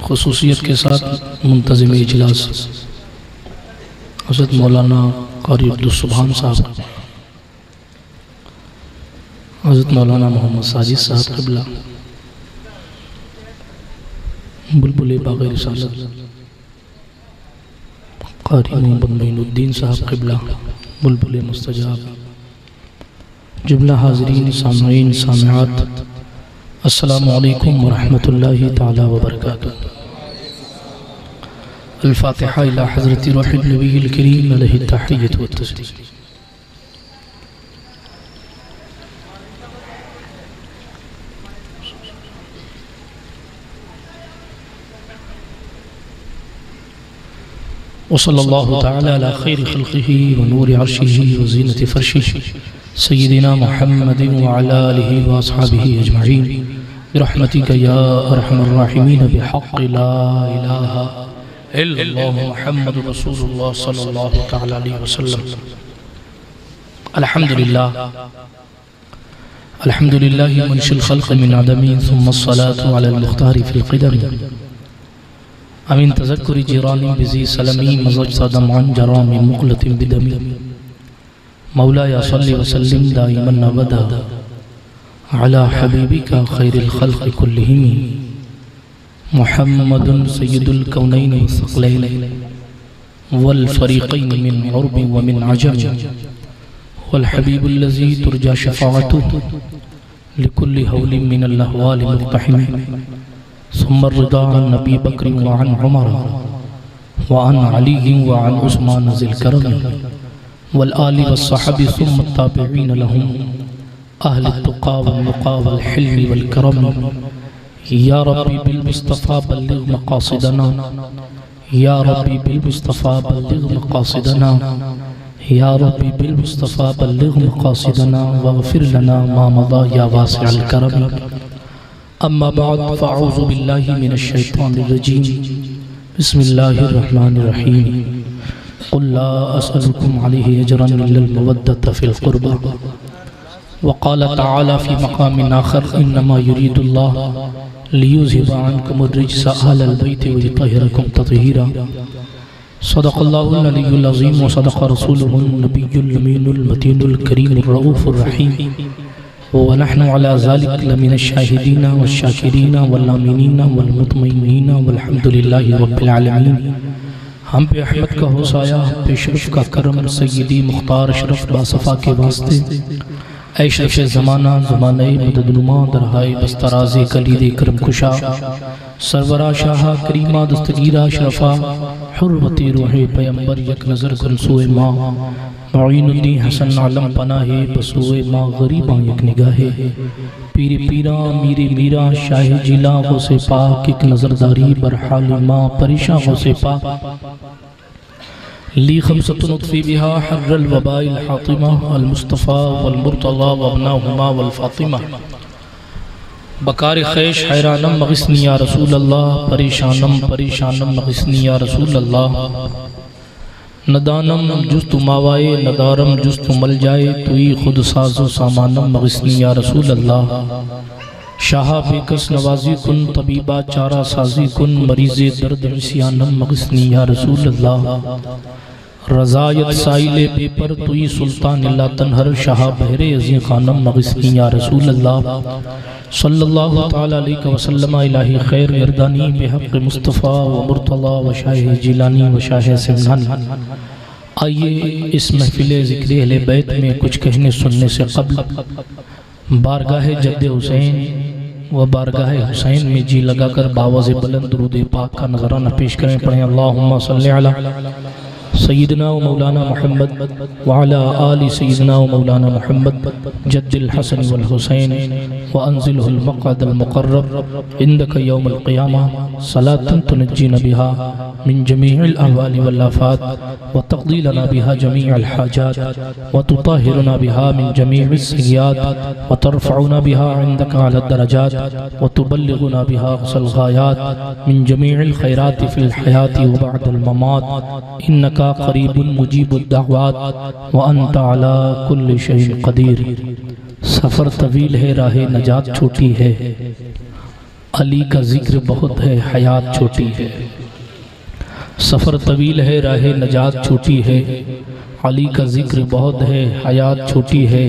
खुसूसियत के साथ मुंतज़िम इजलास हज़रत मौलाना क़ारी अब्दुस्सुब्हान साहब, हज़रत मौलाना मोहम्मद साजिद साहब क़िबला, बुलबुल बाग़ रिसालत क़ारी मोहम्मद मोइनुद्दीन साहब क़िबला, बुलबुल मुस्तजाब, जुमला हाज़रीन सामईन सामिआत, अस्सलामु अलैकुम व रहमतुल्लाहि तआला व बरकातुहू। अल-फ़ातिहा इला हज़रति रूहिल नबील करीम अलैहि तहिय्यतु व तस्लीम। वसल्लल्लाहु तआला अला खैरि खल्क़िही व नूरि अर्शिही व ज़ीनति फ़र्शिही सय्यिदिना मुहम्मदिन व अला आलिहि व अस्हाबिही अजमईन बिरहमतिका या अरहमर राहिमीन बिहक़्क़ि ला इलाहा इल्लल्लाहु मुहम्मदुर रसूलुल्लाह सल्लल्लाहु तआला अलैहि वसल्लम। अल्हम्दुलिल्लाह अल्हम्दुलिल्लाहि मुनशिल ख़ल्क़ मिन अदमी सुम्मा अस्सलातु अलल मुख्तारि फ़िल क़िदम अमीन तज़क्कुरि जिरानी बिज़ी सलमी मज़जदा मान जरामी मुक़लतिन बिदमी मौला या सल्लि व सल्लिम दाइमन अबदा अला हबीबिका खैरिल ख़ल्क़ कुल्लिहिम मुहम्मदुन सय्यिदुल कौनैन व सक़लैन वल फ़रीक़ैन मिन उर्ब व मिन अजम वल हबीबुल लज़ी तुरजा शफ़ाअतुहु लिकुल्लि हौलिन मिनल अहवाल मुक़्तहिम सुम्मा रिदा अन नबी बकर व अन उमर व अन अली व अन उस्मान ज़िल करम वल आलि वस्सहबी सुम्मा ताबिईन लहुम अहले तुक़ा वल नुक़ा वल हिल्म वल करम। या रब्बी बिल मुस्तफ़ा बल्लिग़ मक़ासिदना, या रब्बी बिल मुस्तफ़ा बल्लिग़ मक़ासिदना, या रब्बी बिल मुस्तफ़ा बल्लिग़ मक़ासिदना वग़फ़िर लना मा मज़ा या वासिअल करम। अम्मा बाद फ़अऊज़ु बिल्लाहि मिनश शैतानिर रजीम। बिस्मिल्लाहिर रहमानिर रहीम। क़ुल ला असअलुकुम अलैहि अजरन इल्लल मवद्दत फ़िल क़ुरबा व क़ाल तआला फ़ी मक़ामिन आख़र इन्नमा युरीदुल्लाहु लियुज़हिब अन्कुमुर रिज्स अहलल बैति व युतहिरकुम तत्हीरा। सदक़ल्लाहुल अलियुल अज़ीम व सदक़ रसूलुहुन नबियुल अमीनुल मतीनुल करीमुर रऊफ़ुर रहीम व नहनु अला ज़ालिक लमिनश शाहिदीना वश्शाकिरीना वल आमिनीना वल मुतमइन्नीना वल्हम्दुलिल्लाहि रब्बिल आलमीन। हम पे अहमद का होसाया, पेशरफ का करम, सय्यदी मुख्तार अशरफ बासफ़ा के वास्ते ऐशरफ ज़माना ज़माने मददनुमा दरहाए बस्तराज़े कलीदे करम कुशा सरवरा शाह करीमा दस्तगीरा शरफा हुर्रती रूहे पैगंबर यक नज़र गुलसूए माँ मुईनुद्दीन हसन आलम पनाहे बसूए माँ गरीबा यक निगाहे पीर पीरा मीरे मीरा शाह जिला गौसे पाक एक नज़रदारी बरहाल माँ परेशान गौसे पाक ली खमसतुन उत्फ़ी बिहा हर्रल वबाइल हातिमा अल मुस्तफ़ा वल मुर्तज़ा व अब्नाहुमा वल फ़ातिमा बकार ख़ैश हैरानम मग़िस्नी या रसूल अल्लाह परेशानम परेशानम मग़िस्नी या रसूल अल्लाह नदानम जुस्तु मावाए नदारम जुस्तु मल जाए तुई खुद साजो सामानम मग़िस्नी या रसूल अल्लाह शाह बेकस नवाजी कुन तबीबा चारा साजी कुन मरीज़े दर्द इस्यानम मग़िस्नी या रसूल अल्लाह रज़ायत साइले बेपर तुई सुल्तान ला तनहर शाह बहरे अज़ी खानम मग़िस्नी या रसूल अल्लाह सल्लल्लाहु तआला अलैहि वसल्लम इलाही खैर यरदानी बिहक़्क़ मुस्तफ़ा व मुर्तज़ा व शाह जिलानी व शाह सिमनानी। आइए इस महफ़िल ज़िक्र अहले बैत में कुछ कहने सुनने से क़ब्ल बारगाह जद्द हुसैन व बारगाह हुसैन में जी लगाकर बावाज़ बुलंद दुरूद पाक का नज़राना पेश करें। पढ़ें अल्लाहुम्मा सल्लि अला सय्यिदना व मौलाना मुहम्मद व अला आलि सय्यिदना व मौलाना मुहम्मद जद्दिल हसन वल हुसैन व अंज़िलहुल मक़अदल मुक़र्रब इंदक यौमल क़ियामा सलातन तुनज्जीना बिहा मिन जमीइल अहवालि वल आफ़ात व तक़दी लना बिहा जमीअल हाजात व तुताहिरुना बिहा मिन जमीइस सय्यात व तरफ़उना बिहा इंदका अला दरजात व तुबल्लिगुना बिहा अक़सल गायात मिन जमीइल खैरात फ़िल हयाति व बअदल ममात इन्नका क़रीबुन मुजीबुद दाअवात व अंत अला कुल्लि शैइन क़दीर। सफ़र तवील है, राह नजात छोटी है, अली का जिक्र बहुत है, हयात छोटी है। सफ़र तवील है, राह नजात छोटी है। अली का जिक्र बहुत है, हयात छोटी है।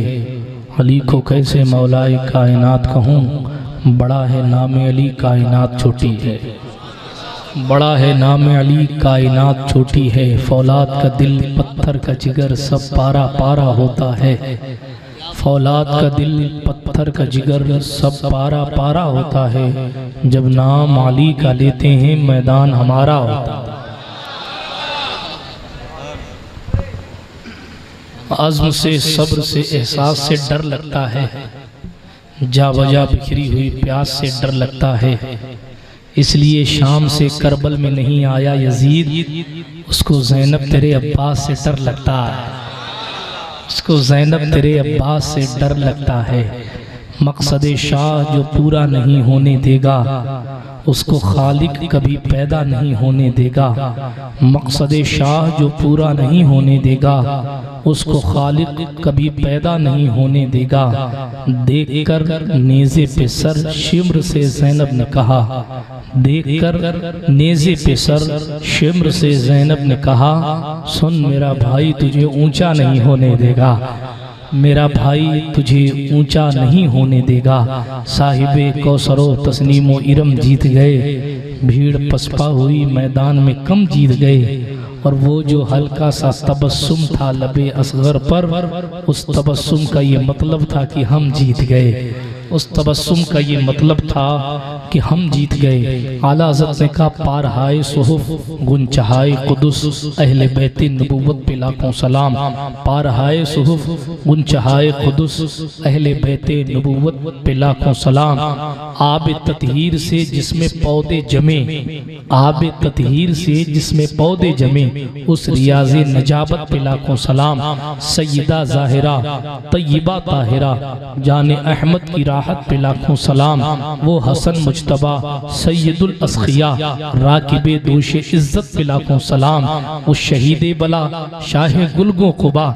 अली को कैसे मौलाए कायनात कहूँ, बड़ा है नाम अली, कायनात छोटी है। बड़ा है नाम अली, कायनात छोटी है। फौलाद का दिल, पत्थर का जिगर, सब पारा पारा होता है। फौलाद का दिल, पत्थर का जिगर, सब पारा पारा होता है। जब नाम अली का लेते हैं, मैदान हमारा होता है। अज़्म से, सब्र से, एहसास से डर लगता है। जा बजा बिखरी हुई प्यास से डर लगता है। इसलिए शाम से करबल में नहीं आया यजीद, उसको ज़ैनब तेरे अब्बास से डर लगता है। उसको ज़ैनब तेरे अब्बास से डर लगता है। मकसद शाह जो पूरा नहीं होने देगा, उसको खालिक कभी पैदा नहीं होने देगा। मकसद शाह जो पूरा नहीं होने देगा, उसको खालिक कभी पैदा नहीं होने देगा। देखकर नेज़े पे सर, शिम्र से ज़ैनब ने कहा। देखकर नेज़े पे सर, शिम्र से ज़ैनब ने कहा, सुन मेरा भाई, तुझे ऊंचा नहीं होने देगा। मेरा भाई तुझे ऊंचा नहीं होने देगा। साहिबे कौसरो तस्नीमो इरम जीत गए, भीड़ पसपा हुई मैदान में कम जीत गए। और वो जो हल्का सा तबस्सुम था लबे असगर पर, उस तबस्सुम का ये मतलब था कि हम जीत गए। उस तबस्सुम का ये मतलब था कि हम जीत गए। आला हज़रत ने कहा, पार हाय सुहुफ गुन चहाए कुदुस, अहले बैते नबूवत पे लाखों सलाम। पार हाय सुहुफ गुन चहाए कुदुस, अहले बैते नबूवत पे लाखों सलाम। आब ततहीर से जिसमें पौधे जमे, आब ततहीर से जिसमें पौधे जमे, उस रियाज़े नजाबत पे लाखों सलाम। सैयदा ज़ाहिरा तय्यबा ताहिरा, जाने अहमद की राहत पे लाखों सलाम। वो हसन मुज्तबा सैयदुल अस्खिया, राकिबे दोशे इज्जत पे लाखों सलाम। वो शहीदे बला शाह गुलगो कुबा,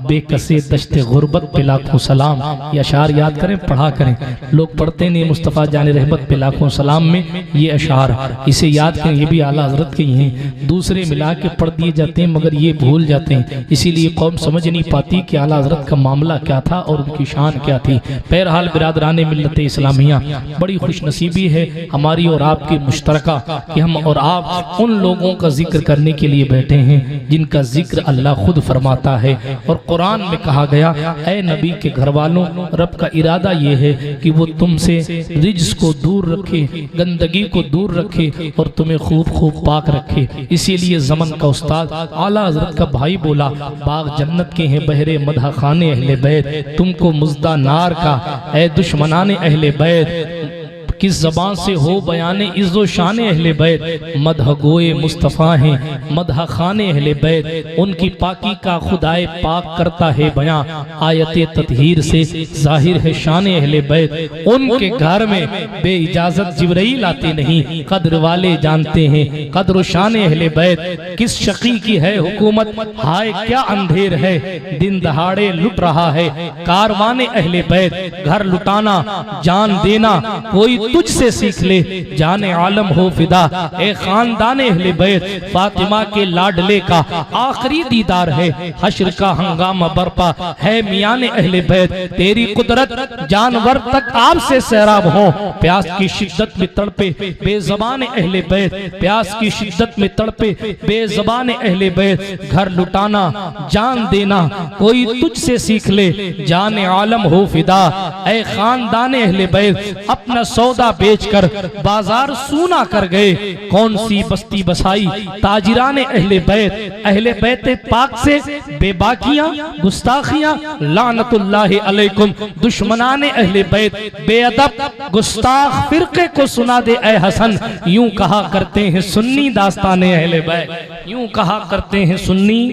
बेकसे दश्ते गुर्बत पे लाखों सलाम। ये अशार याद करें, पढ़ा करें। लोग पढ़ते नहीं मुस्तफ़ा जाने रहमत पे लाखों सलाम में ये अशार, इसे याद करें। ये भी आला हज़रत के ही हैं। दूसरे मिला के पढ़ दिए जाते हैं मगर ये भूल जाते हैं। इसीलिए कौम समझ नहीं पाती कि आला हज़रत का मामला क्या था और उनकी शान क्या थी। बहरहाल बिरादरान मिल्लत इस्लामिया, बड़ी खुशनसीबी है हमारी और आपकी मुश्तरका कि हम और आप उन लोगों का जिक्र करने के लिए बैठे हैं जिनका जिक्र अल्लाह खुद फरमाता है। और कुरान में कहा गया, ऐ नबी के घर वालों, रब का इरादा ये है कि वो तुमसे रिज्स को दूर रखे, गंदगी को दूर रखे और तुम्हें खूब खूब पाक रखे। इसीलिए ज़मन का उस्ताद आला हज़रत का भाई बोला, बाग जन्नत के हैं बहरे मदह खाने अहले बैत, तुमको मुज़दा नार का ऐ दुश्मनाने अहले बैत, किस ज़बान से हो बयाने इज़्ज़ो शान अहले बैत। मदह गोए मुस्तफ़ा हैं मदह खाने अहले बैत, उनकी पाकी का खुदाए पाक करता है बयां। आयत ततहीर से जाहिर है शान अहले बैत, उनके घर में बे इजाजत जिब्राइल आते नहीं, कद्र वाले जानते हैं कद्र शान अहले बैत। किस शकी की है हुकूमत, हाय क्या अंधेर है, दिन दहाड़े लुट रहा है कारवाने अहले बैत। घर लुटाना जान देना कोई तुझसे सीख ले, जाने आलम हो फिदा ए खानदान अहले बैत। फातिमा के लाडले का आखिरी दीदार है, हश्र का हंगामा बरपा है मियाने अहले बैत। तेरी कुदरत जानवर तक आपसे सैराब हो, प्यास की शिद्दत में तड़पे बेज़बान अहले बैत, प्यास की शिद्दत में तड़पे बेज़बान अहले बैत। घर लुटाना जान देना कोई तुझसे सीख ले, जाने आलम हो फिदा ए खानदान अहले बैत। अपना सौदा बेचकर बाजार सूना कर गए, कौन सी बस्ती बसाई ताजिराने अहले बैत। अहले बैत पाक से बेबाकियां गुस्ताखियां लानतुल्लाहि अलैकुम, दुश्मनाने अहले बैत। बेअदब गुस्ताख फिरके को सुना दे ऐ हसन, यूं कहा करते हैं सुन्नी दास्ताने अहले बैत, यूं कहा करते हैं सुन्नी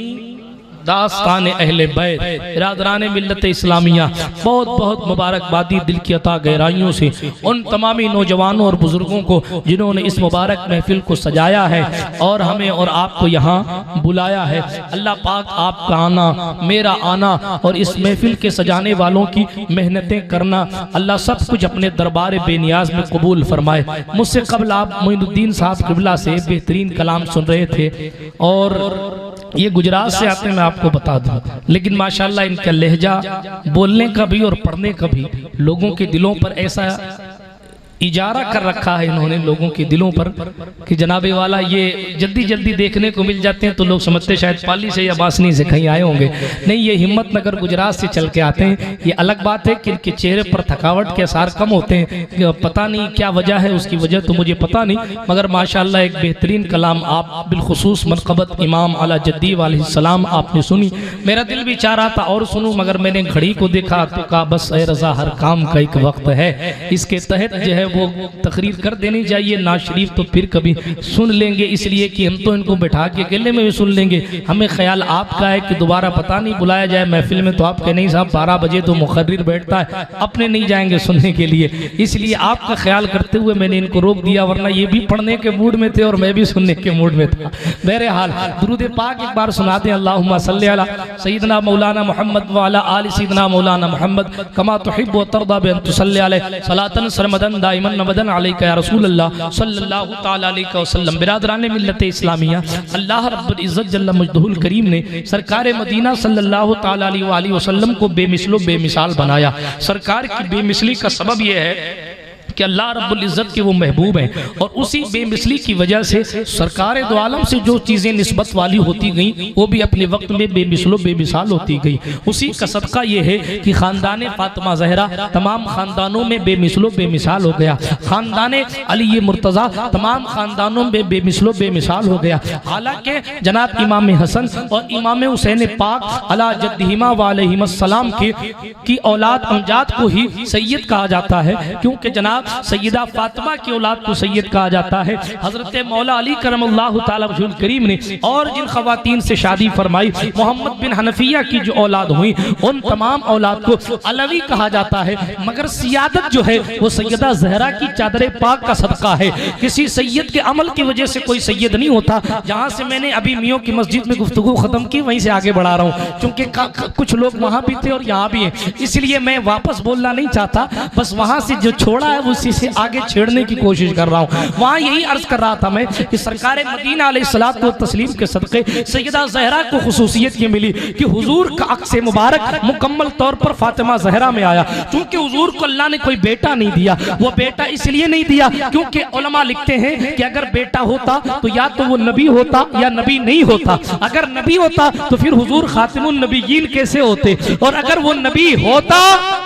दास्तान अहले बैत, बिरादरान मिल्लत इस्लामिया, बहुत बहुत मुबारकबादी दिल की अता गहराइयों से उन तमामी नौजवानों और बुजुर्गों को जिन्होंने इस मुबारक महफिल को सजाया है और हमें और आपको यहाँ बुलाया है। अल्लाह पाक आपका आना, मेरा आना और इस महफिल के सजाने वालों की मेहनतें करना, अल्लाह सब कुछ अपने दरबार बेनियाज में कबूल फरमाए। मुझसे कबल आप मोइनुद्दीन साहब किबला से बेहतरीन कलाम सुन रहे थे और ये गुजरात से आते हैं, मैं आपको बता दूं, लेकिन माशाल्लाह इनका लहजा बोलने का भी और पढ़ने का भी लोगों के दिलों पर ऐसा इजारा कर रखा है इन्होंने लोगों के दिलों पर कि जनाबे वाला ये जल्दी जल्दी देखने को मिल जाते हैं तो लोग समझते शायद पाली से या बासनी से कहीं आए होंगे। नहीं, ये हिम्मतनगर गुजरात से चल के आते हैं। ये अलग बात है कि इनके चेहरे पर थकावट के आसार कम होते हैं, पता नहीं क्या वजह है, उसकी वजह तो मुझे पता नहीं, मगर माशाल्लाह एक बेहतरीन कलाम आप बिलखुसूस मनक़बत इमाम आला जद्दी अलैहिस्सलाम आपने सुनी। मेरा दिल भी चाह रहा था और सुनूं, मगर मैंने घड़ी को देखा तो कहा बस ए रज़ा हर काम का एक वक्त है, इसके तहत जो है वो तकरीर कर देनी चाहिए। ना शरीफ तो फिर कभी सुन लेंगे, इसलिए कि हम तो इनको बैठा के अकेले में भी सुन लेंगे। हमें ख्याल आपका है कि दोबारा पता नहीं बुलाया जाए महफिल में तो आप कहें नहीं साहब 12 बजे तो मुखर्रिर बैठता है, अपने नहीं जाएंगे सुनने के लिए, इसलिए आपका ख्याल करते हुए मैंने इनको रोक दिया, वरना ये भी पढ़ने के मूड में थे और मैं भी सुनने के मूड में था। बहरहाल दुरूद पाक एक बार सुना दें। अल्लाहुम्मा सल्ली अला सय्यिदना मौलाना मोहम्मद व अला आलि सय्यिदना मौलाना मोहम्मद कमा तुहिब्बु व तर्दा बि अन तुसल्ली अलैहि सलातन सरमदन दाइमन नबदन अलैका या रसूल अल्लाह सल्लल्लाहु तआला अलैहि वसल्लम। बिरादरान मिल्लत इस्लामिया, अल्लाह रब्बुल इज्जत जल्ल मजदहुल करीम ने सरकार मदीना सल्लल्लाहु तआला अलैहि वसल्लम को बेमिसलो बेमिसाल बनाया। सरकार की बेमिसली का सबब यह है कि अल्लाह रब्बुल इज़्ज़त के वो महबूब हैं और उसी बेमिसली की वजह से सरकार दो आलम से जो चीज़ें निस्बत वाली होती गई वो भी अपने वक्त में बेमिसलो बेमिसाल होती गई। उसी का सदका ये है कि ख़ानदान फ़ातिमा ज़हरा तमाम ख़ानदानों में बेमिसलो बेमिसाल हो गया, ख़ानदान अली मुर्तज़ा तमाम ख़ानदानों में बेमिसलो बेमिसाल हो गया। हालांकि जनाब इमाम हसन और इमाम हुसैन पाक अला जद्दिहिमा व अलैहिस्सलाम की औलाद अमजाद को ही सैयद कहा जाता है, क्योंकि जनाब सैयदा फातिमा की औलाद को सैयद कहा जाता है। हजरत मौला अली करमल्लाहु ताला वजहुल करीम ने और जिन खवातीन से शादी फरमाई, मोहम्मद बिन हनफिया की जो औलाद हुई उन तमाम औलाद को अलवी कहा जाता है, मगर सियादत जो है वो सैयदा ज़हरा की चादर पाक का सदका है। किसी सैयद के अमल की वजह से कोई सैयद नहीं होता। जहाँ से मैंने अभी मियों की मस्जिद में गुफ्तगू खत्म की वहीं से आगे बढ़ा रहा हूँ, क्योंकि कुछ लोग वहाँ भी थे और यहाँ भी हैं, इसलिए मैं वापस बोलना नहीं चाहता, बस वहाँ से जो छोड़ा है उसी से आगे छेड़ने की कोशिश कर रहा हूँ। वहाँ यही अर्ज कर रहा था मैं कि सरकार मदीना अलैहिस्सलातु तस्लीम के सदक़े सैयदा ज़हरा को खुसूसियत ये मिली कि हुजूर का अक्स मुबारक मुकम्मल तौर पर फातिमा ज़हरा में आया। क्योंकि हुजूर को अल्लाह ने कोई बेटा नहीं दिया, वो बेटा इसलिए नहीं दिया क्योंकि उलमा लिखते हैं कि अगर बेटा होता तो या तो वो नबी होता या नबी नहीं होता। अगर नबी होता तो फिर हुजूर खातिमुन नबिय्यीन कैसे होते, और अगर वो नबी होता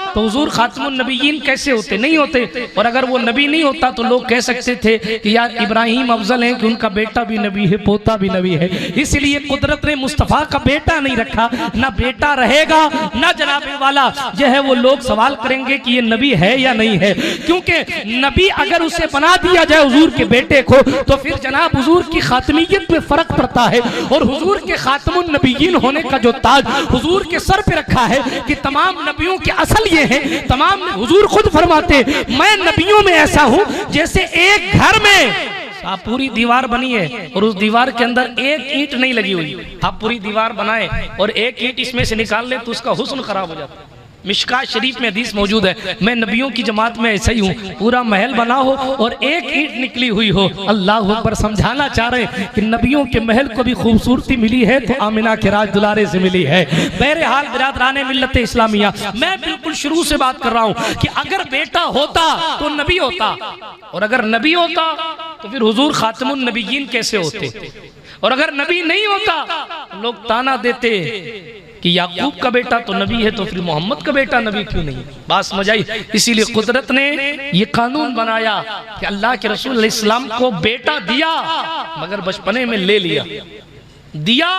तो हुजूर खातिमुन नबिय्यीन कैसे होते, नहीं होते। और अगर वो नबी नहीं होता तो लोग कह सकते थे कि यार इब्राहिम अफजल हैं कि उनका बेटा भी नबी है, पोता भी नबी है। इसलिए कुदरत ने मुस्तफ़ा का बेटा नहीं रखा, ना बेटा रहेगा ना जनाबे वाला जो है वो लोग सवाल करेंगे कि ये नबी है या नहीं है, क्योंकि नबी अगर उसे बना दिया जाए हुजूर के बेटे को तो फिर जनाब हुजूर की खातमियत में फर्क पड़ता है। और हुजूर के खातमुन नबिय्यीन होने का जो ताज हुजूर के सर पे रखा है कि तमाम नबियों के असल ये है, तमाम हुजूर खुद फरमाते मैं नबियों में ऐसा हूं जैसे एक घर में आप पूरी दीवार बनी है और उस दीवार के अंदर एक ईंट नहीं लगी हुई। आप पूरी दीवार बनाए और एक ईंट इसमें से निकाल ले तो उसका हुस्न खराब हो जाता है। मिशकात शरीफ में हदीस मौजूद है, मैं नबियों की जमात में ऐसा ही हूँ, पूरा महल बना हो और एक ईंट निकली हुई हो। अल्लाह अकबर, समझाना चाह रहे हैं कि नबियों के महल को भी खूबसूरती मिली है तो आमिना के राज दुलारे से मिली है। बहरहाल बिरादरान मिल्लत इस्लामिया, मैं बिल्कुल शुरू से बात कर रहा हूँ कि अगर बेटा होता तो नबी होता, और अगर नबी होता तो फिर हुजूर खातिमुन नबिय्यीन कैसे होते, और अगर नबी नहीं होता लोग ताना देते कि याकूब का बेटा तो नबी है तो फिर मोहम्मद का बेटा नबी क्यों नहीं। बात समझ आई। इसीलिए कुदरत ने ये कानून बनाया कि अल्लाह के रसूल अलैहि सलाम को बेटा दिया मगर बचपने में ले लिया, दिया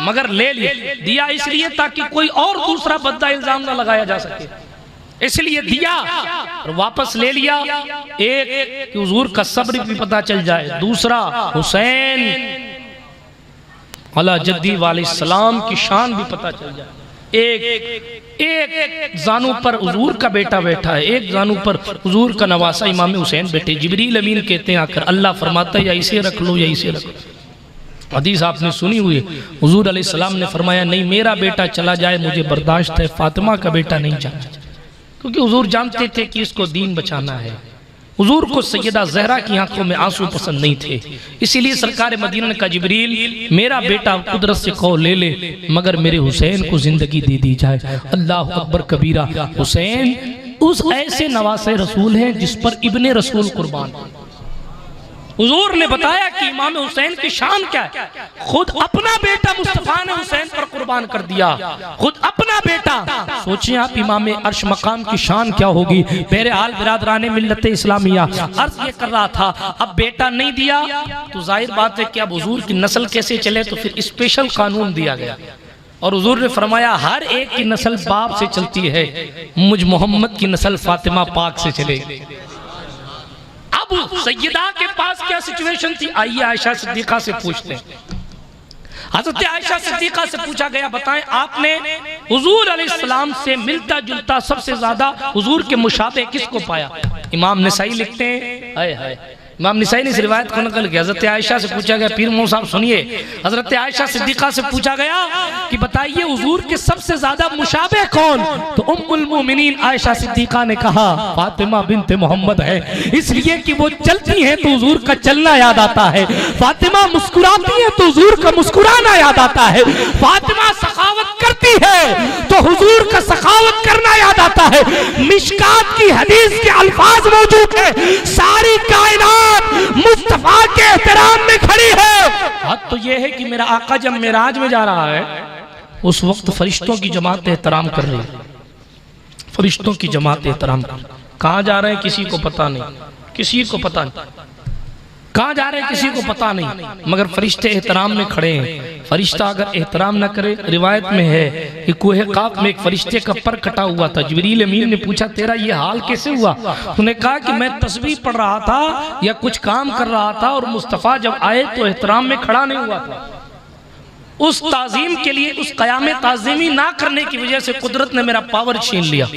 मगर ले लिया। दिया इसलिए ताकि कोई और दूसरा बद्दा इल्जाम ना लगाया जा सके, इसलिए दिया और वापस ले लिया। एक कि हुजूर का सब्र भी पता चल जाए, दूसरा हुसैन अला जद्दी वालेस्सलाम की शान भी पता चल जाए। एक जानू पर हुजूर का बेटा बैठा है, एक जानू पर हुजूर का नवासा इमाम हुसैन बैठे। जिब्रील अमीन कहते हैं आकर, अल्लाह फरमाता है या इसे रख लो या इसे रख लो। हदीस आपने सुनी हुई है, हुजूर अलैहिस्सलाम ने फरमाया नहीं, मेरा बेटा चला जाए मुझे बर्दाश्त है, फातिमा का बेटा नहीं जाना, क्योंकि हुजूर जानते थे कि इसको दीन बचाना है। हुजूर को सैयदा ज़हरा की आंखों में आंसू पसंद नहीं थे, इसीलिए सरकार मदीना ने कहा, जिब्रील मेरा बेटा कुदरत से कहो ले ले, मगर मेरे हुसैन को जिंदगी दे दी जाए। अल्लाह अकबर कबीरा। हुसैन उस ऐसे नवासे रसूल हैं जिस पर इब्ने रसूल कुर्बान। हुजूर ने बताया कि इमाम हुसैन की शान क्या है। खुद अपना बेटा मुस्तफा ने हुसैन पर कुर्बान कर दिया, खुद अपना बेटा। सोचिए आप इमाम अर्श मकाम की शान क्या होगी। बहरहाल बिरादरान मिल्लत इस्लामिया अर्ज ये कर रहा था, अब बेटा नहीं दिया तो जाहिर बात है कि अब हुजूर की नस्ल कैसे चले, तो फिर स्पेशल कानून दिया गया और हुजूर ने फरमाया हर एक की नस्ल बाप से चलती है, मुझ मोहम्मद की नस्ल फातिमा पाक से चलेगी। अब सैयदा के पास क्या सिचुएशन थी, आइए आयशा सिद्दीका से पूछते हैं। हज़रत आयशा सिद्दीका से पूछा गया, बताएं आपने हुजूर अलैहिस्सलाम से मिलता जुलता सबसे ज्यादा हुजूर के मुशाबे किसको पाया। इमाम नसाई लिखते हैं, हाय हाय, इमाम नसाई ने इस रिवायत को नकल किया। हज़रत आयशा से पूछा गया, पीर मोहम्मद साहब सुनिए, हज़रत आयशा सिद्दीका से पूछा गया कि बताइए हुजूर के सबसे ज्यादा मुशाबे कौन, तो उम्मुल मोमिनीन आयशा सिद्दीका ने कहा फातिमा बिन्त मोहम्मद है, इसलिए कि वो चलती हैं तो हुजूर का चलना याद आता है, फातिमा मुस्कुराती है तो हुजूर का मुस्कुराना याद आता है, फातिमा सखावत करती है तो हुजूर का सखावत करना याद आता है। मिशकात की हदीस के अल्फाज मौजूद है, सारी कायनात मुस्तफा के एहतराम में खड़ी है। बात तो यह है कि मेरा आका जब मेराज में जा रहा है उस वक्त फरिश्तों की जमात एहतराम कर रही है, फरिश्तों की जमात एहतराम कर। कहाँ जा रहे हैं किसी को पता नहीं, किसी को पता नहीं कहाँ जा रहे हैं किसी को पता नहीं, मगर फरिश्ते एहतराम में खड़े हैं। फरिश्ता अगर एहतराम न करे, रिवायत में है कि कोहे काफ में एक फरिश्ते का पर कटा हुआ था। जिब्रील अमीन ने पूछा तेरा ये हाल कैसे हुआ, तूने कहा कि मैं तस्बीह पढ़ रहा था या कुछ काम कर रहा था और मुस्तफ़ा जब आए तो एहतराम में खड़ा नहीं हुआ था। उस ताजीम के लिए, उस क़याम ताजीमी ना करने की वजह से कुदरत ने मेरा पावर छीन लिया।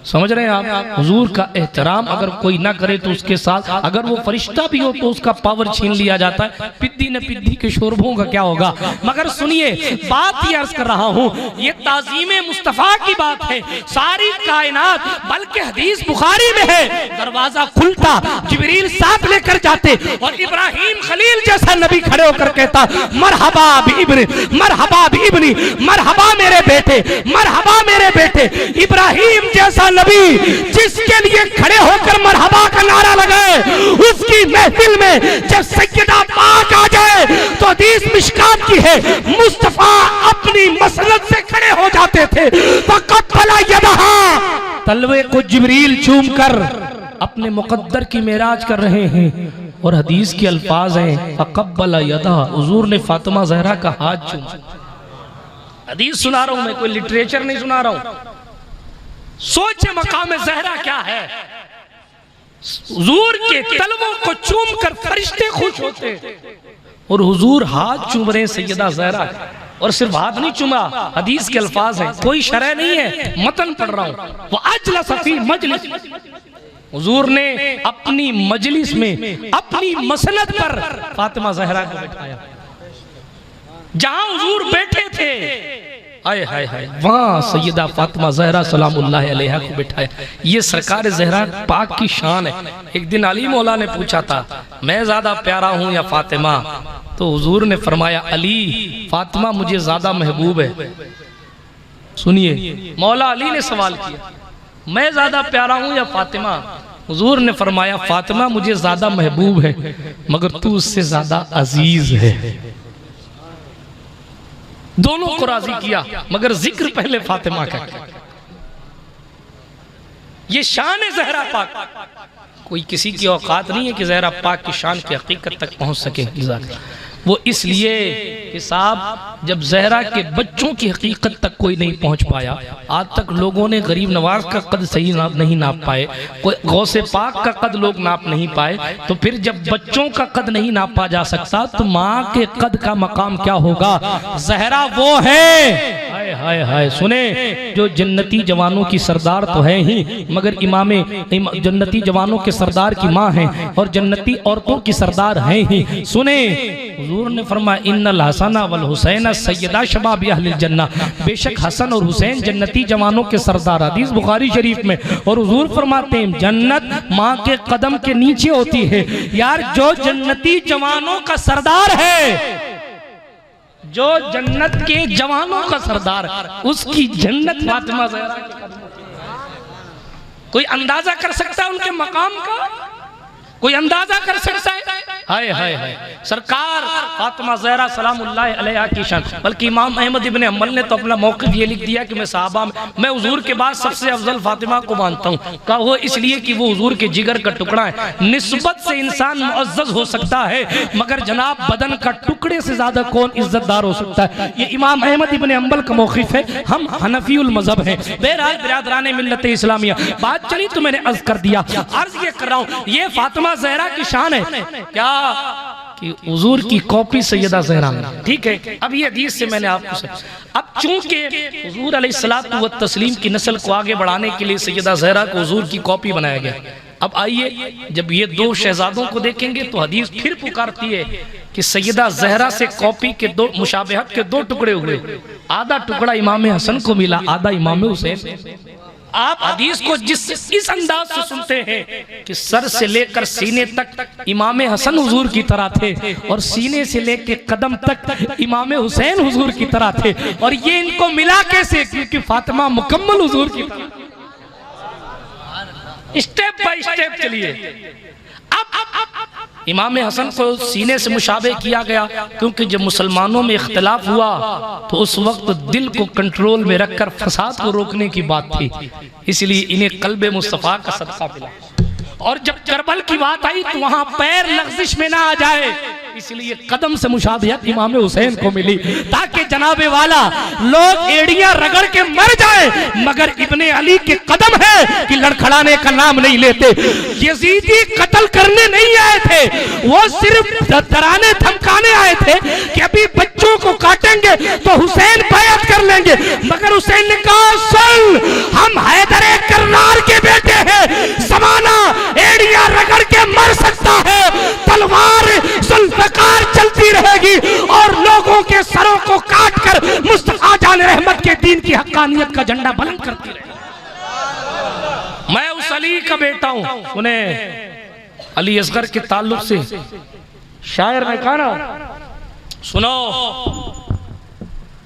समझ रहे हैं आप, हुजूर का एहतराम अगर कोई ना करे तो उसके साथ अगर वो फरिश्ता भी हो तो उसका पावर छीन लिया जाता है। पिद्दी ने पिद्दी के शोरबों का क्या होगा। मगर सुनिए, बात ही अर्ज कर रहा हूँ, ये ताज़ीम मुस्तफ़ा की बात है। सारी कायनात, बल्कि हदीस बुखारी में है, दरवाजा खुलता, जिब्रील साथ लेकर जाते और इब्राहिम खलील जैसा नबी खड़े होकर कहता मरहबा बिइब्नी, मरहबा बिइब्नी, मरहबा मेरे बेटे, मरहबा मेरे बेटे। इब्राहिम जैसा नबी जिसके लिए खड़े होकर मरहबा का नारा लगाए, उसकी महफिल में जब सैयदा पाक आ जाए तो हदीस मिशकात की है, मुस्तफा अपनी मसनद से खड़े हो जाते थे। फक़ब्बला यदहा, तलवे को जिब्रील चूम कर अपने मुकद्दर की मेराज कर रहे हैं और हदीस के अल्फाज हैं फक़ब्बला यदहा, हुजूर ने फातिमा ज़हरा का हाथ चूमा। हदीस सुना रहा हूं मैं, कोई लिटरेचर नहीं सुना रहा हूं। सोचे मकाम ज़हरा क्या है, हुजूर के तलवों को चूम कर फरिश्ते खुश होते और हुजूर हाथ चूम रहे सैयदा ज़हरा, और सिर्फ हाथ नहीं चूमा, हदीस के अल्फाज हैं, कोई शरह नहीं है, मतन पढ़ रहा हूं। वो अजलस फी मजलिस, हुजूर ने अपनी मजलिस में अपनी मसनद पर फातिमा ज़हरा को बैठाया। जहां हुजूर बैठे थे आए हाय हाय, वहाँ सैयदा फातिमा ज़हरा सलामुल्लाह अलैहा को बिठाया। ये सरकार ज़हरा पाक की शान है। एक दिन अली मौला ने पूछा था मैं ज्यादा प्यारा हूँ या फातिमा, तो हुजूर ने फरमाया अली, फातिमा मुझे ज्यादा महबूब है। सुनिए, मौला अली ने सवाल किया मैं ज्यादा प्यारा हूँ या फातिमा, हुजूर ने फरमाया फातिमा मुझे ज्यादा महबूब है मगर तू उससे ज्यादा अजीज है। दोनों को राजी किया मगर जिक्र पहले फातिमा का। ये शान है ज़हरा पाक, कोई किसी की औकात नहीं है कि ज़हरा पाक की शान की हकीकत तक पहुंच सके। वो इसलिए कि साहब जब जहरा के बच्चों की हकीकत तक कोई नहीं पहुंच पाया, आज तक लोगों ने गरीब नवाज का कद सही नहीं नाप पाए, कोई गौसे पाक का कद लोग नाप नहीं पाए, तो फिर जब बच्चों का कद नहीं नापा जा सकता तो माँ के कद का मकाम क्या होगा। जहरा वो है, हाय हाय हाय, सुने, जो जन्नती जवानों की सरदार तो है ही, मगर जन्नती जवानों के सरदार की माँ है और जन्नती औरतों की सरदार है ही। सुने, हुजूर ने फरमाया इन्नल हसना वल हुसैन सय्यदा शबाब अहलिल जन्ना, बेशक हसन और हुसैन जन्नती जवानों के सरदार, हदीस बुखारी शरीफ में। और हुजूर फरमाते हैं जन्नत माँ के कदम के नीचे होती है। यार जो जन्नती जवानों का सरदार है, जो जन्नत के जवानों का सरदार, उसकी जन्नत फातिमा ज़हरा के कदमों में। कोई अंदाजा कर सकता है उनके मकाम का? कोई अंदाजा कर सकता है? हाय हाय हाय, सरकार फातिमा ज़हरा सलामुल्लाह अलैहा की शान। बल्कि इमाम अहमद इब्न हम्बल ने तो अपना मौक़िफ़ ये लिख दिया कि मैं सहाबा में मैं हुजूर के बाद सबसे अफजल फातिमा को मानता हूँ। कहा वो इसलिए कि वो हुजूर के जिगर का टुकड़ा है। निस्बत से इंसान मुअज़्ज़ज़ हो सकता है, मगर जनाब बदन का टुकड़े से ज्यादा कौन इज्जतदार हो सकता है। ये इमाम अहमद इब्न हम्बल का मौक़िफ़ है। हम हनफीउल मज़हब हैं। बहरहाल बिरादराने मिल्लत इस्लामिया, बात चली तो मैंने अर्ज कर दिया। अर्ज ये कर रहा हूँ, ये फातिमा ज़हरा की शान है क्या कि हुजूर की कॉपी सैयदा ज़हरा में। ठीक है, अब ये हदीस से मैंने आपको अब चूंकि हुजूर अलैहिस्सलातु व तस्लीम की नस्ल को आगे बढ़ाने के लिए सैयदा ज़हरा को हुजूर की कॉपी बनाया गया। अब आइए, जब ये दो शहजादों को देखेंगे तो हदीस फिर पुकारती है कि सैयदा ज़हरा से कॉपी के दो मुशाबहत के दो टुकड़े हुए। आधा टुकड़ा इमाम हसन को मिला, आधा इमाम हुसैन। आप हदीस को इस अंदाज से सुनते हैं कि सर से लेकर सीने तक इमाम हसन हुजूर की तरह थे और सीने से लेकर कदम तक इमाम हुसैन हुजूर की तरह थे। और ये इनको मिला कैसे? क्योंकि फातिमा मुकम्मल हुजूर की तरह। स्टेप बाय स्टेप चलिए। अब इमाम हसन को सीने से मुशाबे किया गया क्योंकि जब मुसलमानों में इख्तिलाफ हुआ तो उस वक्त दिल को कंट्रोल में रखकर फसाद को रोकने की बात थी, इसलिए इन्हें कल्बे मुस्तफा का सदका मिला। और जब करबल की बात आई तो वहां पैर लग़्ज़िश में ना आ जाए, इसलिए कदम से मुशाबहत इमाम हुसैन को मिली, ताकि जनाबे वाला लोग एड़ियां रगड़ के मर जाए, मगर इब्ने अली के कदम है कि लड़खड़ाने का नाम नहीं लेते। यजीदी कत्ल करने नहीं आए थे, वो सिर्फ डराने धमकाने आए थे कि अभी बच्चों को काटेंगे तो हुसैन बैअत कर लेंगे। मगर हुसैन ने कहा सुन, हम हैदर करनार के बेटे हैं, जमाना एड़ियां रगड़ के मर सकता है, तलवार जुल्फ़िकार चलती रहेगी और लोगों के सरों को काट कर मुस्तफा जान रहमत के दीन की हक्कानियत का झंडा बुलंद करती रहेगी। मैं उस अली का बेटा हूं। सुने, अली असगर के ताल्लुक से शायर ने कहा ना, सुनो,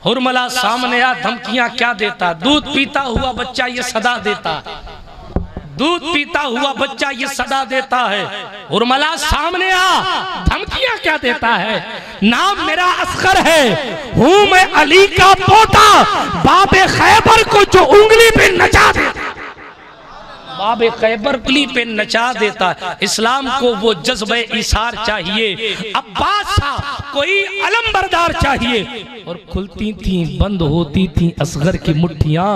हुरमला सामने आ धमकियां क्या देता, दूध पीता हुआ बच्चा ये सदा देता, दूध पीता हुआ बच्चा ये सदा देता है। हुरमला सामने आ धमकियां क्या देता है, नाम मेरा असगर है, हूं मैं अली का पोता, बाबे खैबर को जो उंगली पे नचा देता, बाबे खैबर उंगली पे नचा देता। इस्लाम को वो जज्बे इसार चाहिए, अब्बास था कोई अलमबरदार चाहिए। और खुलती थी बंद होती थी असगर की मुट्ठियां,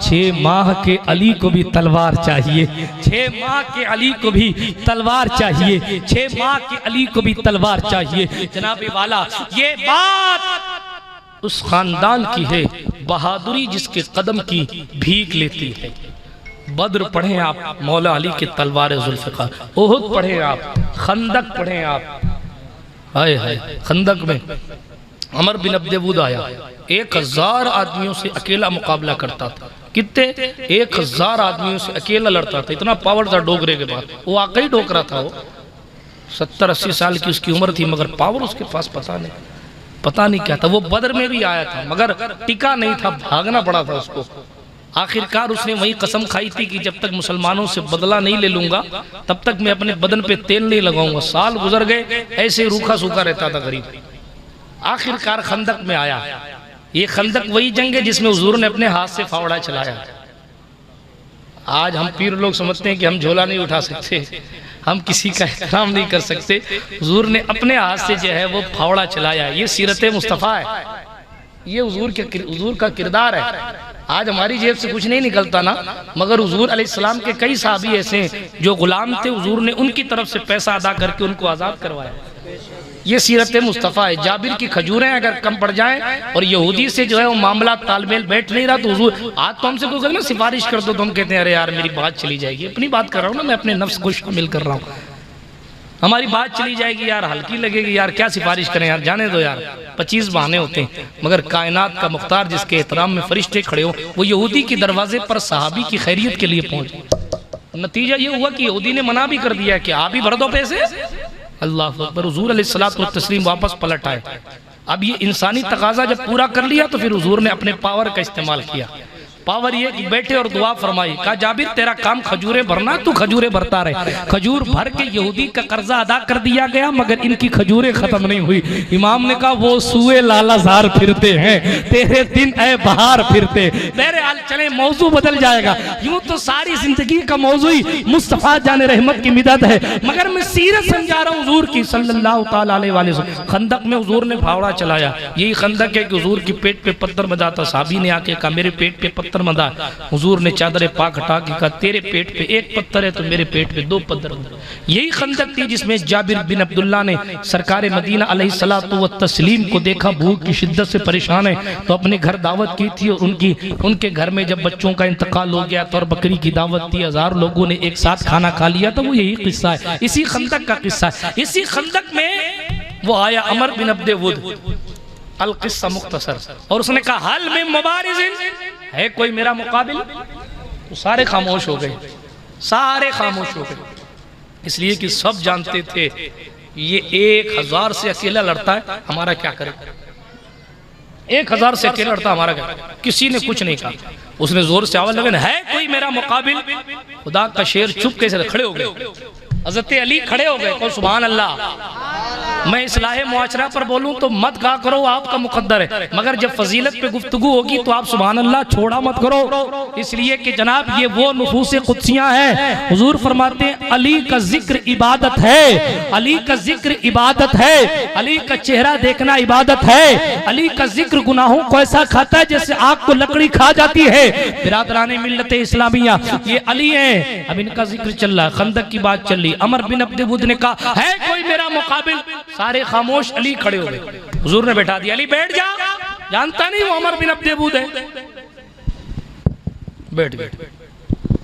6 माह के अली को भी तलवार चाहिए, 6 माह के अली को भी तलवार चाहिए, 6 माह के अली को भी तलवार चाहिए। जनाबे वाला, ये बात उस खानदान की है, बहादुरी जिसके कदम की भीख लेती है। बद्र पढ़े आप, मौला अली के तलवार जुल्फ़िकार, उहुद पढ़े आप, खंदक पढ़े आप। हाय हाय, खंदक में अमर बिन अब्देवूद आया, 1000 आदमियों से अकेला मुकाबला करता था। कितने? 1000 आदमियों से अकेला लड़ता था। इतना पावर था डोगरे के पास, वो वाकई डोगरा था। वो 70-80 साल की उसकी उम्र थी, मगर पावर उसके पास पता नहीं क्या था। वो बद्र में भी आया था मगर टिका नहीं था, भागना पड़ा था उसको। आखिरकार उसने वही कसम खाई थी कि जब तक मुसलमानों से बदला नहीं ले लूंगा तब तक मैं अपने बदन पे तेल नहीं लगाऊंगा। साल गुजर गए, ऐसे रूखा सूखा रहता था गरीब। आखिरकार खंदक में आया। ये खंदक वही जंग है जिसमें हुजूर ने अपने हाथ से फावड़ा चलाया। आज हम पीर लोग समझते हैं कि हम झोला नहीं उठा सकते, हम किसी का एहतराम नहीं कर सकते। हुजूर ने अपने हाथ से जो है वो फावड़ा चलाया। ये सीरत मुस्तफ़ा है, ये हुजूर का किरदार है। आज हमारी जेब से कुछ नहीं निकलता ना, मगर हुजूर अलैहिस्सलाम के कई साहबी ऐसे हैं जो गुलाम थे, हुजूर ने उनकी तरफ से पैसा अदा करके उनको आज़ाद करवाया। ये सीरत मुस्तफ़ा है। जाबिर की खजूरें अगर कम पड़ जाएं और यहूदी से जो है वो मामला तालमेल बैठ नहीं रहा तो हुजूर आज तो हमसे कोई ना सिफारिश कर दो तो हम कहते हैं अरे यार मेरी बात चली जाएगी। अपनी बात कर रहा हूँ ना, मैं अपने नफ्स को शामिल कर रहा हूँ। हमारी बात चली जाएगी यार, हल्की लगेगी यार, क्या सिफारिश करें यार, जाने दो यार। 25 बहाने होते हैं, मगर कायनात का मुख्तार जिसके एहतराम में फरिश्ते खड़े हो, वो यहूदी के दरवाजे पर सहाबी की खैरियत के लिए पहुंचे। नतीजा ये हुआ कि यहूदी ने मना भी कर दिया कि आप ही भर दो पैसे। अल्लाह अकबर। हुजूर अलैहिस्सलातु वस्सलाम वापस पलट आए। अब ये इंसानी तकाजा जब पूरा कर लिया तो फिर हुजूर ने अपने पावर का इस्तेमाल किया। पावर ये कि बैठे और दुआ फरमाई। कहा जाबिर तेरा काम खजूरें भरना, तू खजूरें भरता रहे। खजूर भर के यहूदी का कर्जा अदा कर दिया गया, मगर इनकी खजूरें खत्म नहीं हुई। इमाम ने कहा वो सुए लालाजार फिरते हैं, तेरे दिन ए बहार फिरते। मेरे हाल चले मौजू बदल जाएगा। यूं तो सारी जिंदगी का मौजू ही मुस्तफा जाने रहमत की मिदद है, मगर मैं सीरत समझा रहा हूँ हुजूर की सल्लल्लाहु तआला अलैहि वसल्लम। खंदक में हुजूर ने फावड़ा चलाया। यही खंदक है कि हुजूर की पेट पे पत्थर बंधा था। साहबी ने आके कहा मेरे पेट पे पत्थर बंधा। हुजूर ने चादर पाक हटा के कहा तेरे पेट पे एक पत्थर है तो मेरे पेट पे 2 पत्थर। यही खंदक थी जिसमें जाबिर बिन अब्दुल्ला ने सरकार मदीना अलैहिस्सलातु व तस्लीम को देखा, भूख की शिद्दत से परेशान है, तो अपने घर दावत की थी। और उनके घर में जब बच्चों का इंतकाल हो गया तो और बकरी की दावत थी, 1000 लोगों ने एक साथ खाना खा लिया। तो वो यही किस्सा है, इसी खंदक का किस्सा है। इसी खंदक में वो आया अमर बिन अब्दे वुद, अल किस्सा मुख्तसर, और उसने कहा हल में मुबारिज़िन, है कोई मेरा मुकाबिल? तो सारे खामोश हो गए, सारे खामोश हो गए, इसलिए कि सब जानते थे ये 1000 से अकेला लड़ता है, हमारा क्या करे? 1000 से अकेला लड़ता हमारा क्या? किसी ने कुछ नहीं कहा। उसने जोर से आवाज लगा है कोई मेरा मुकाबिल? खुदा का शेर चुप कैसे खड़े हो गए। हज़रत अली खड़े हो गए, कहो सुभान अल्लाह। मैं इस्लाहे मुआशरा पर बोलूं तो मत कहा करो आपका मुकद्दर है, मगर जब फजीलत पे गुफ्तगू होगी तो आप सुभान अल्लाह छोड़ा मत करो, इसलिए कि जनाब ये वो नुफूसे कुद्सियां हैं। हुजूर फरमाते हैं अली का जिक्र इबादत है, अली का जिक्र इबादत है, अली का चेहरा देखना इबादत है। अली का जिक्र गुनाहों को ऐसा खाता है जैसे आग को लकड़ी खा जाती है। बिरादराने मिल्लत इस्लामिया ये अली है। अब इनका जिक्र चल रहा है, खंदक की बात चल रही। अमर बिन अब्दे वुद ने कहा है कोई मेरा मुकाबिल? सारे खामोश, अली खड़े हो गए। हुजूर ने बैठा दिया, अली बैठ जा, जानता नहीं वो अमर बिन अब्दे वुद है। बैठ गए,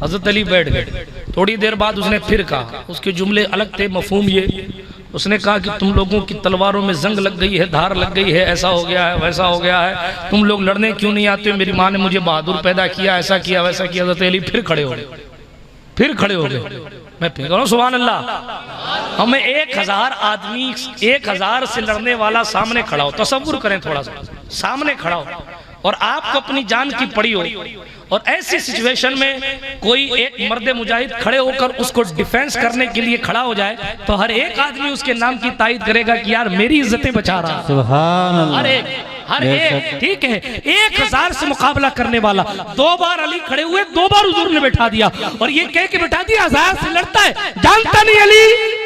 हजरत अली बैठ गए। थोड़ी देर बाद उसने फिर कहा, उसके जुमले अलग थे, मफहूम ये, उसने कहा कि तुम लोगों की तलवारों में जंग लग गई है, धार लग गई है, ऐसा हो गया है, वैसा हो गया है, तुम लोग लड़ने क्यों नहीं आते? मेरी माँ ने मुझे बहादुर पैदा किया, ऐसा किया वैसा किया। हजरत अली फिर खड़े हो गए, फिर खड़े हो गए। मैं फिर कह रहा हूं सुभान अल्लाह। हमें 1000 आदमी, 1000 से लड़ने वाला सामने खड़ा हो, तसव्वुर करें थोड़ा सा, सामने खड़ा हो और आपको अपनी जान की पड़ी हो, और ऐसी सिचुएशन में कोई एक मर्द मुजाहिद खड़े होकर उसको डिफेंस करने के लिए खड़ा हो जाए तो हर एक आदमी उसके नाम की तायद करेगा कि यार मेरी इज्जतें बचा रहा। सुभान अल्लाह। हर एक, ठीक है, 1000 से मुकाबला करने वाला 2 बार अली खड़े हुए, 2 बार हुजूर ने बैठा दिया, और ये कह के बैठा दिया 1000 से लड़ता है, जानता नहीं अली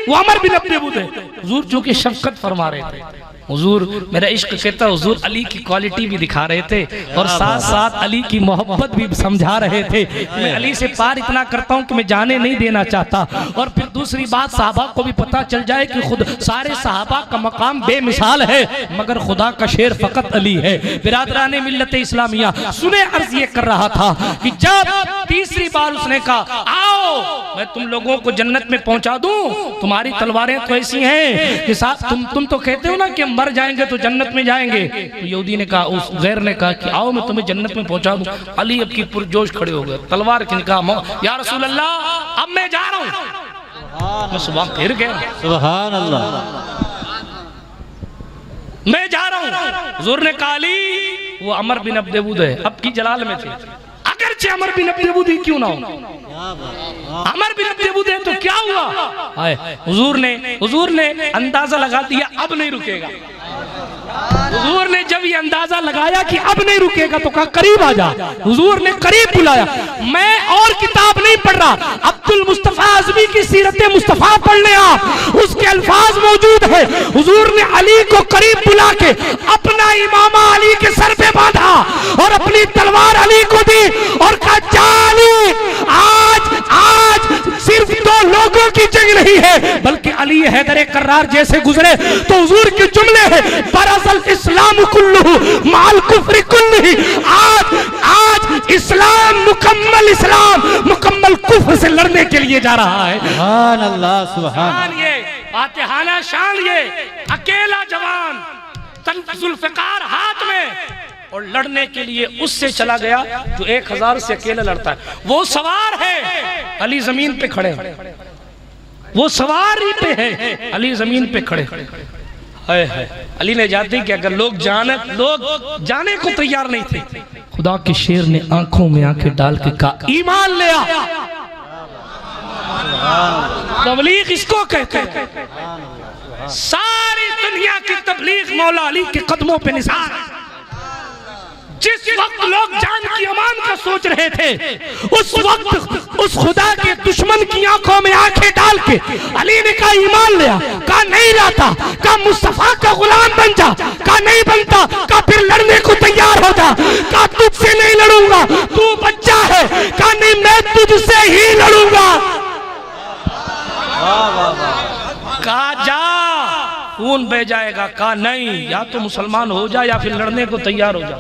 वो अमर बिन अब्दे वुद है। हुजूर जो कि शफकत फरमा रहे थे, हुजूर मेरा इश्क कहता, हुजूर अली की क्वालिटी भी दिखा रहे थे और साथ साथ अली की मोहब्बत भी समझा रहे थे। मैं अली से पार इतना करता हूं कि मैं जाने नहीं देना चाहता। और फिर दूसरी बात, सहाबा को भी पता चल जाए कि खुद सारे सहाबा का मकाम बेमिसाल है, मगर खुदा का शेर फकत अली है। बिरादराने मिल्लत इस्लामिया सुने, अर्ज ये कर रहा था कि जब तीसरी बार उसने कहा आओ मैं तुम लोगों को जन्नत में पहुंचा दूं, तुम्हारी तलवारें तो ऐसी हैं कि तुम तो कहते हो ना कि मर जाएंगे तो जन्नत में जाएंगे। तो यहूदी ने कहा, उस गैर ने कहा कि आओ मैं तुम्हें जन्नत में पहुंचा दूं। अली अब की पुरजोश खड़े हो गए, तलवार किनका, या रसूल अल्लाह अब मैं जा रहा हूं। मैं सुबह फिर गया, सुभान अल्लाह, मैं जा रहा हूं। हुजूर ने कहा अली वो अमर बिन अब्दे वुद है, अब की जलाल में थे, अगरचे अमर बिन अब्दे वुद ही क्यों ना हो, अमर बिन अब्दे वुद है तो क्या हुआ? हुजूर ने अंदाजा लगा दिया अब नहीं रुकेगा। हुजूर ने जब ये अंदाजा लगाया कि अब नहीं रुकेगा तो कहा करीब आ जा। हुजूर ने करीब बुलाया। मैं और किताब नहीं पढ़ रहा, अब्दुल मुस्तफा आज़मी की सीरत मुस्तफा पढ़ ले आप, उसके अल्फाज मौजूद है। हुजूर ने अली को करीब बुला के अपना इमामा अली के सर पे बांधा और अपनी तलवार अली को दी और कहा चाली आज सिर्फ दो लोगों की जंग नहीं है बल्कि अली हैदर कर्रार जैसे गुजरे तो हुजूर के जुमले हैं बरअसल इस्लाम कुल्लुहु माल कुफ्र कुल्लुही। आज इस्लाम मुकम्मल कुफ्र से लड़ने के लिए जा रहा है। सुभान अल्लाह सुभान। ये फातिहाना शान, ये अकेला जवान जुल्फिकार हाथ में और लड़ने के लिए उससे चला गया जो 1000 से अकेला लड़ता है। वो सवार है, अली जमीन पे खड़े, वो सवारी पे है, अली जमीन पे खड़े। है अली ने जाते कि अगर लोग जाने को तैयार नहीं थे, खुदा के शेर ने आंखों में आंखें डाल के कहा ईमान ले आ। तबलीग इसको कहते हैं। सारी दुनिया की तबलीग मौला अली के कदमों पे निसार है। जिस वक्त लोग जान की अमान का सोच रहे थे, उस वक्त उस खुदा के दुश्मन की आंखों में आंखें डाल के अली ने कहा ईमान लिया। कहा नहीं लाता, कहा मुस्तफा का गुलाम बन जा, कहा नहीं बनता, कहा फिर लड़ने को तैयार हो जा, कहा तुझसे नहीं लड़ूंगा, तू बच्चा है, कहा नहीं मैं तुझसे ही लड़ूंगा। कहा जा खून बह जाएगा, कहा नहीं या तो मुसलमान हो जा या फिर लड़ने को तैयार हो जा।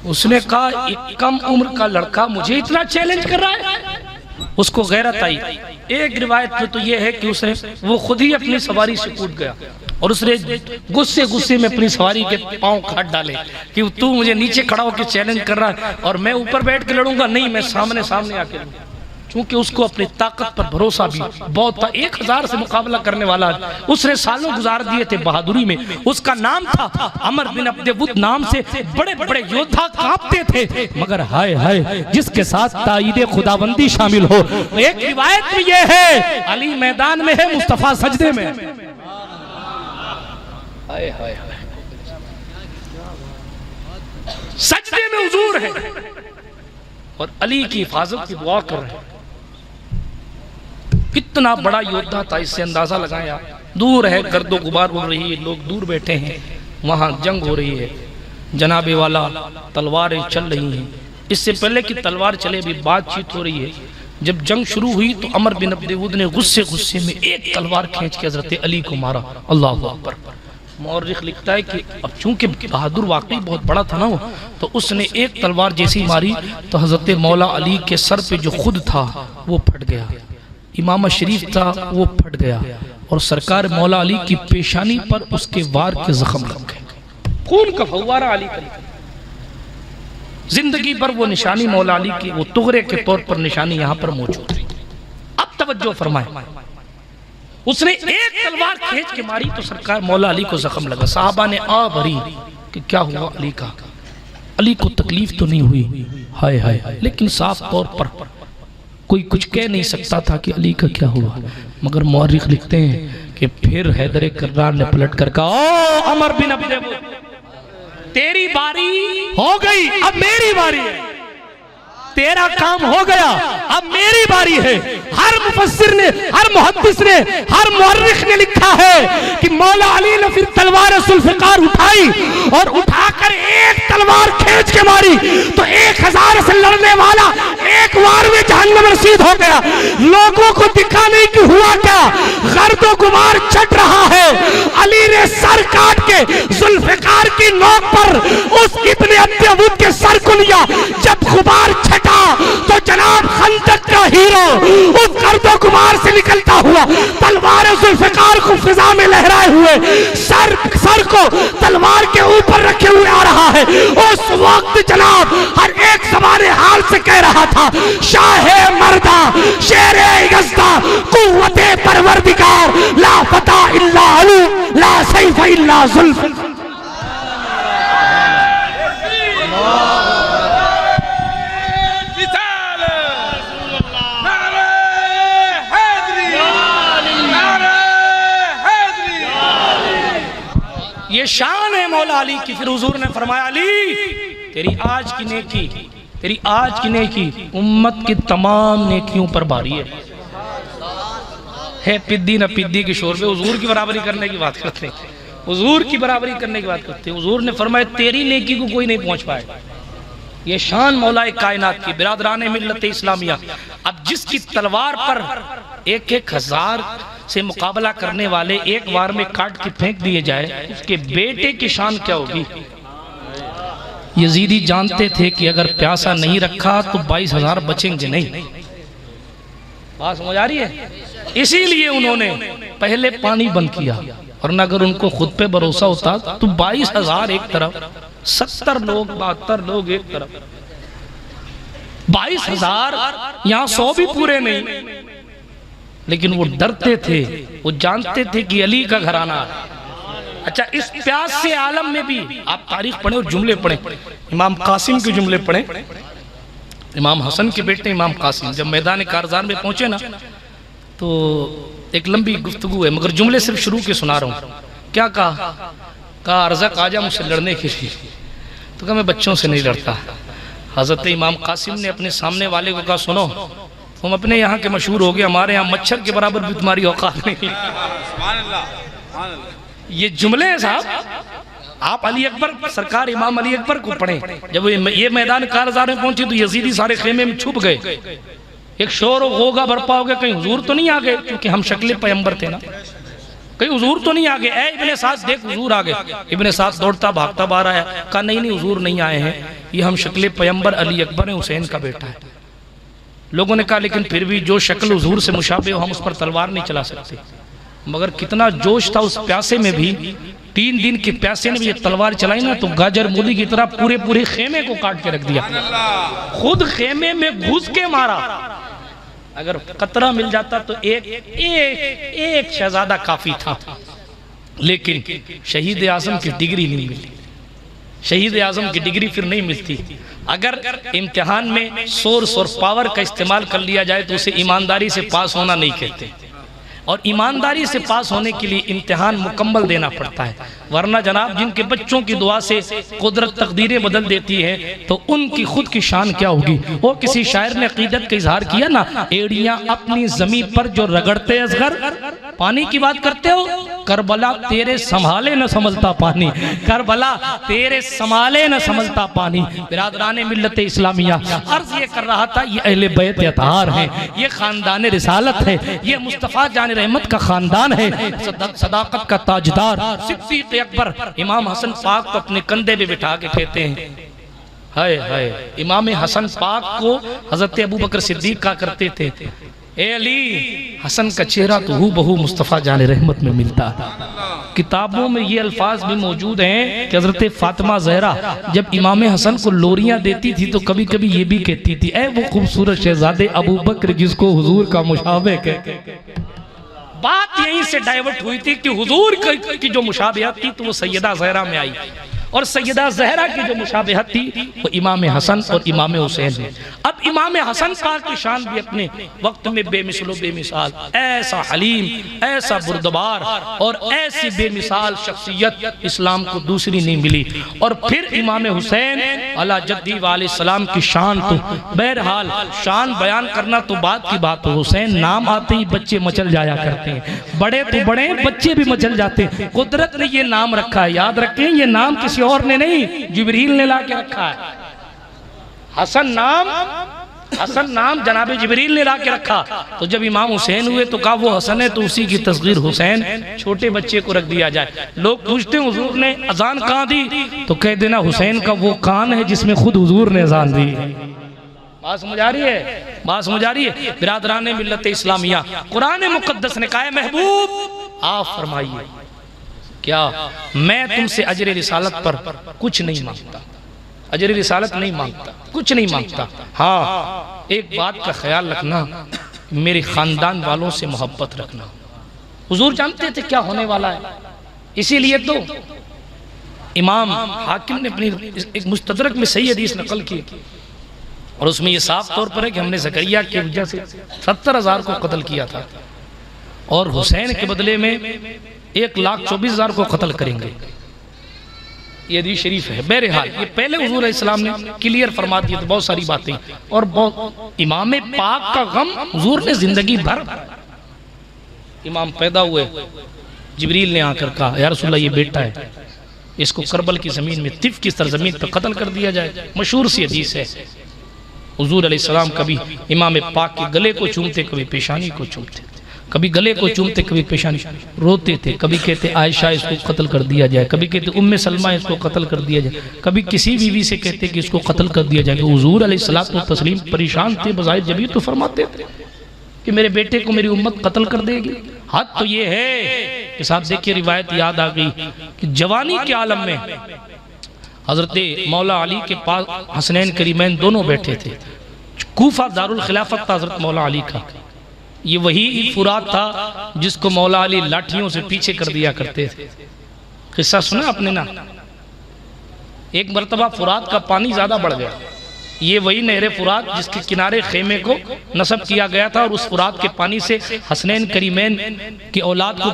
उसने कहा एक कम उम्र का लड़का मुझे इतना चैलेंज कर रहा है। उसको गैरत आई। एक रिवायत में तो ये है कि वो खुद ही अपनी सवारी से कूद गया और उसने गुस्से में अपनी सवारी के पांव काट डाले कि तू मुझे नीचे खड़ा होकर चैलेंज कर रहा है और मैं ऊपर बैठ के लड़ूंगा, नहीं मैं सामने आके लड़ूंगा। क्योंकि उसको अपनी ताकत पर भरोसा भी बहुत था। 1000 से मुकाबला करने वाला उसने सालों गुजार दिए थे बहादुरी में। उसका नाम था अमर बिन अब्दुवुद नाम से बड़े बड़े योद्धा कांपते थे, मगर हाय हाय जिसके साथ ताईदे खुदाबंदी शामिल हो। एक रिवायत में यह है अली मैदान में है, मुस्तफा सजदे में। हाय हाय सजदे में हुजूर है और अली की हिफाजत की दुआ कर रहे हैं। कितना बड़ा योद्धा था, इससे अंदाजा लगाया। दूर है, गर्दो गुबार उड़ रही है, लोग दूर बैठे हैं, वहां जंग हो रही है, जनाबे वाला तलवारें चल रही हैं। इससे पहले कि तलवार चले भी बातचीत हो रही है। जब जंग शुरू हुई तो अमर बिन अब्दुवुद ने गुस्से में एक तलवार खींच के हजरत अली को मारा। अल्लाह अकबर। मौरिख लिखता है कि अब चूंकि बहादुर वाकई बहुत बड़ा था ना वो, तो उसने एक तलवार जैसी मारी तो हजरत मौला अली के सर पे जो खुद था वो फट गया, इमामा शरीफ था वो फट गया और सरकार मौला अली की पेशानी पर उसके वार के जख्म लग गए। खून का फव्वारा अली का। जिंदगी भर वो निशानी मौला अली की वो तुगरे के तौर पर निशानी यहाँ पर मौजूद है। अब तवज्जो फरमाए, उसने एक तलवार खींच के मारी तो सरकार मौला अली को जख्म लगा। साहबा ने आ भरी कि क्या हुआ अली का। अली को तकलीफ तो नहीं हुई, हाय हाय, लेकिन साफ तौर पर कोई कुछ कह नहीं सकता था कि अली का क्या हुआ। मगर मौरिख लिखते हैं कि फिर हैदर कर्रार ने पलट कर कहा, ओ अमर बिन अब्दुवुद, तेरी बारी हो गई, अब मेरी बारी है। तेरा काम हो गया, अब मेरी बारी है। हर मुफस्सिर ने, हर मुहद्दिस ने, हर मुअर्रिख ने लिखा है कि मौला अली ने फिर तलवार जुल्फिकार उठाई और उठाकर एक तलवार खींच के मारी तो 1000 से लड़ने वाला एक वार में जहन्नम रसीद हो गया। लोगों को दिखा नहीं कि हुआ क्या, गर्दो गुबार छट रहा है। अली ने सर काट के जुल्फिकार की नोक पर उस इब्ने अब्दुवुद के सर को लिया। जब गुबार तो जनाब खंदक का हीरो उस गर्दो गुबार से निकलता हुआ तलवार जुल्फिकार को फिजा में लहराए हुए सर को तलवार के ऊपर रखे हुए आ रहा है। उस वक्त जनाब हर एक ज़बाने हाल से कह रहा था, शाहे मर्दा शेरे यज़्दा कुव्वते परवरदिगार ला फता इल्ला अली ला सैफ इल्ला जुल्फ। ये शान है मौला अली की। फिर हुजूर ने फरमाया अली तेरी आज की नेकी, तेरी आज की नेकी उम्मत की तमाम नेकियों पर भारी है पिद्दी न पिद्दी के शोर पे हुजूर की बराबरी करने की बात करते हैं, हुजूर की बराबरी करने की बात करते हैं। हुजूर ने फरमाया तेरी नेकी को कोई नहीं पहुंच पाएगा। ये शान मौला कायनात की। बिरादरान मिल्लत इस्लामिया, अब जिसकी तलवार पर 1,000 से मुकाबला करने वाले एक बार में काट के फेंक दिए जाए, उसके बेटे की शान क्या होगी। यजीदी जानते थे कि अगर प्यासा नहीं रखा तो 22,000 बचेंगे नहीं। बात समझ आ रही है? इसीलिए उन्होंने पहले पानी बंद किया, वरना अगर उनको खुद पे भरोसा होता तो 22,000 एक तरफ, 70 लोग 72 लोग एक तरफ, 22,000 यहाँ 100 भी पूरे नहीं। लेकिन वो डरते थे, वो जानते थे कि अली का घराना है। अच्छा, इस प्यास से आलम में भी आप तारीख पढ़े और जुमले पढ़े, इमाम कासिम के जुमले पढ़े। इमाम हसन के बेटे इमाम कासिम जब मैदान कारजान में पहुंचे ना, तो एक लंबी गुफ्तगू है, मगर जुमले सिर्फ शुरू के सुना रहा हूँ। क्या कहा अर्ज़क आजा मुझसे लड़ने के लिए, तो कहा मैं बच्चों से नहीं लड़ता। हज़रत इमाम कासिम ने अपने सामने वाले को कहा सुनो, तुम अपने यहाँ के मशहूर हो गए, हमारे यहाँ मच्छर के बराबर भी तुम्हारी औकात नहीं। ये जुमले हैं साहब, आप अली अकबर सरकार इमाम अली अकबर को पढ़े। जब ये मैदान कारज़ार में पहुंचे तो यजीदी सारे खेमे में छुप गए। एक शोर होगा बरपा हो गया, कहीं हुजूर तो नहीं आ गए, क्योंकि हम शक्ल पैगंबर थे ना, कहीं हुजूर तो नहीं आ गए। ए इब्ने साद देख हुजूर आ गए। इब्ने साद दौड़ता भागता बाहर आया, कहा नहीं हुजूर नहीं आए हैं, ये हम शक्ल पैगंबर अली अकबर है, हुसैन का बेटा है। लोगों ने कहा लेकिन फिर भी जो शक्ल हुजूर से मुशाबे हो, हम उस पर तलवार नहीं चला सकते। मगर कितना जोश था उस प्यासे में भी, 3 दिन के प्यासे ने भी ये तलवार चलाई ना, तो गाजर मूली की तरह पूरे पूरे खेमे को काट के रख दिया, खुद खेमे में घुस के मारा। अगर कतरा मिल जाता तो एक शहजादा काफी था, लेकिन शहीद आजम की डिग्री नहीं मिली। शहीद आजम की डिग्री फिर नहीं मिलती। अगर इम्तिहान में सोर्स और पावर का इस्तेमाल कर लिया जाए तो उसे ईमानदारी से पास होना नहीं कहते, और ईमानदारी से पास होने के लिए इम्तिहान मुकम्मल देना पड़ता है। वरना जनाब जिनके बच्चों की दुआ से कुदरत तकदीरें बदल देती है, तो उनकी खुद की शान क्या होगी। वो किसी शायर ने अकीदत का इजहार किया ना, एड़ियां अपनी जमीन पर जो रगड़ते असगर, पानी की बात करते हो, करबला तेरे संभाले न संभलता पानी, करबला तेरे संभाले न संभलता पानी। बिरादरान मिल्लत इस्लामिया, अर्ज ये कर रहा था, ये अहले बैत अतहार है, ये खानदान रिसालत है, ये मुस्तफ़ा जान रहमत का खानदान है, सदाकत का ताजदार सिद्दीक़ अकबर इमाम हसन पाक को अपने कंधे पे बिठा के कहते हैं, हाय हाय। इमाम हसन पाक को हजरत अबू बकर सिद्दीक का करते थे, ए अली हसन का चेहरा तो हूबहू मुस्तफ़ा जान रहमत में मिलता है। किताबों में ये अल्फाज भी मौजूद हैं कि हजरत फातिमा ज़हरा जब इमाम हसन को लोरियां देती थी तो कभी कभी ये भी कहती थी, ए वो खूबसूरत शहजादे अबू बकर जिसको हुजूर का मुशाबे कहते। बात यहीं से डाइवर्ट हुई थी कि हुजूर की जो मुशाबहत थी तो वो सैयदा ज़हरा में आई, और सैयदा ज़हरा की जो मुशाबहत थी वो इमाम हसन और इमाम हुसैन है। अब इमाम हसन पाक की शान भी अपने वक्त में बेमिसलो बेमिसाल, ऐसा हलीम, ऐसा बुर्दबार और ऐसी बेमिसाल शख्सियत इस्लाम को दूसरी नहीं मिली। और फिर इमाम हुसैन अला जद्दी वाले सलाम की शान, तो बहरहाल शान बयान करना तो बात की बात हो, हुसैन नाम आते ही बच्चे मचल जाया करते हैं, बड़े तो बड़े बच्चे भी मचल जाते हैं। कुदरत ने ये नाम रखा है, याद रखें, ये नाम किसी और ने नहीं, जिब्रील ने ला के रखा है। हसन नाम जनाबे जिब्रील ने ला के रखा। तो जब इमाम हुसैन हुए तो कहा वो हसन है, तो उसी की तस्वीर हुसैन छोटे बच्चे को रख दिया जाए। लोग पूछते हैं हुजूर ने अजान कहाँ दी, तो कह देना हुसैन का वो कान है जिसमें खुद हुजूर ने अजान दी। बात समझ आ रही है? बात समझ आ रही है? बिरादरान मिल्लत इस्लामिया, कुरान मुकद्दस ने कहा, महबूब आप फरमाइए, क्या मैं तुमसे अजर रिसालत पर कुछ नहीं मांगता, अजर रिसालत नहीं मांगता, कुछ नहीं मांगता। हाँ एक बात का ख्याल रखना, मेरे खानदान वालों से मोहब्बत रखना। हुजूर जानते थे क्या होने वाला है, इसीलिए तो इमाम हाकिम ने अपनी एक मुस्तदरक में सही हदीस नकल की, और उसमें यह साफ तौर पर है कि हमने ज़करिया की वजह से 70,000 को कत्ल किया था, और हुसैन के बदले में 1,24,000 को कत्ल करेंगे। ये हदीस शरीफ है। बहरहाल ये पहले हुजूर अलैहिस्सलाम ने क्लियर फरमा दिया था बहुत सारी बातें, और बहुत इमाम पाक का गम हुजूर ने जिंदगी भर। इमाम पैदा हुए, जिब्रील ने आकर कहा या रसूलल्लाह ये बेटा है, इसको करबल की जमीन में तिफ की सरजमीन पर कत्ल कर दिया जाए। मशहूर सी हदीस है। हुजूर अलैहिस्सलाम कभी इमाम पाक के गले को चूमते, कभी पेशानी को चूमते, कभी गले को चूमते, कभी पेशानी, रोते थे। कभी कहते आयशा इसको कत्ल कर दिया जाए, कभी कहते उम्मे सलमा इसको कत्ल कर दिया जाए, कभी किसी बीवी से कहते कि इसको कत्ल कर दिया जाए। हुजूर अलैहिस्सलाम तस्लीम परेशान थे, बजाय जब तो फरमाते थे कि मेरे बेटे को मेरी उम्मत कत्ल कर देगी। हद तो ये है कि साहब देखिए रिवायत याद आ गई कि जवानी के आलम में हजरत मौला अली के पास हसनैन करीमैन दोनों बैठे थे। कूफा दारुल खिलाफत था हजरत मौला अली का। ये वही फुरात था जिसको मौला अली लाठियों से पीछे कर दिया करते थे। किस्सा सुना आपने ना? एक मरतबा फुरात का पानी ज्यादा बढ़ गया। ये वही नहर फुरात जिसके किनारे खेमे को नस्ब किया गया था, और उस फुरात के पानी से हसनैन करीमैन की औलाद को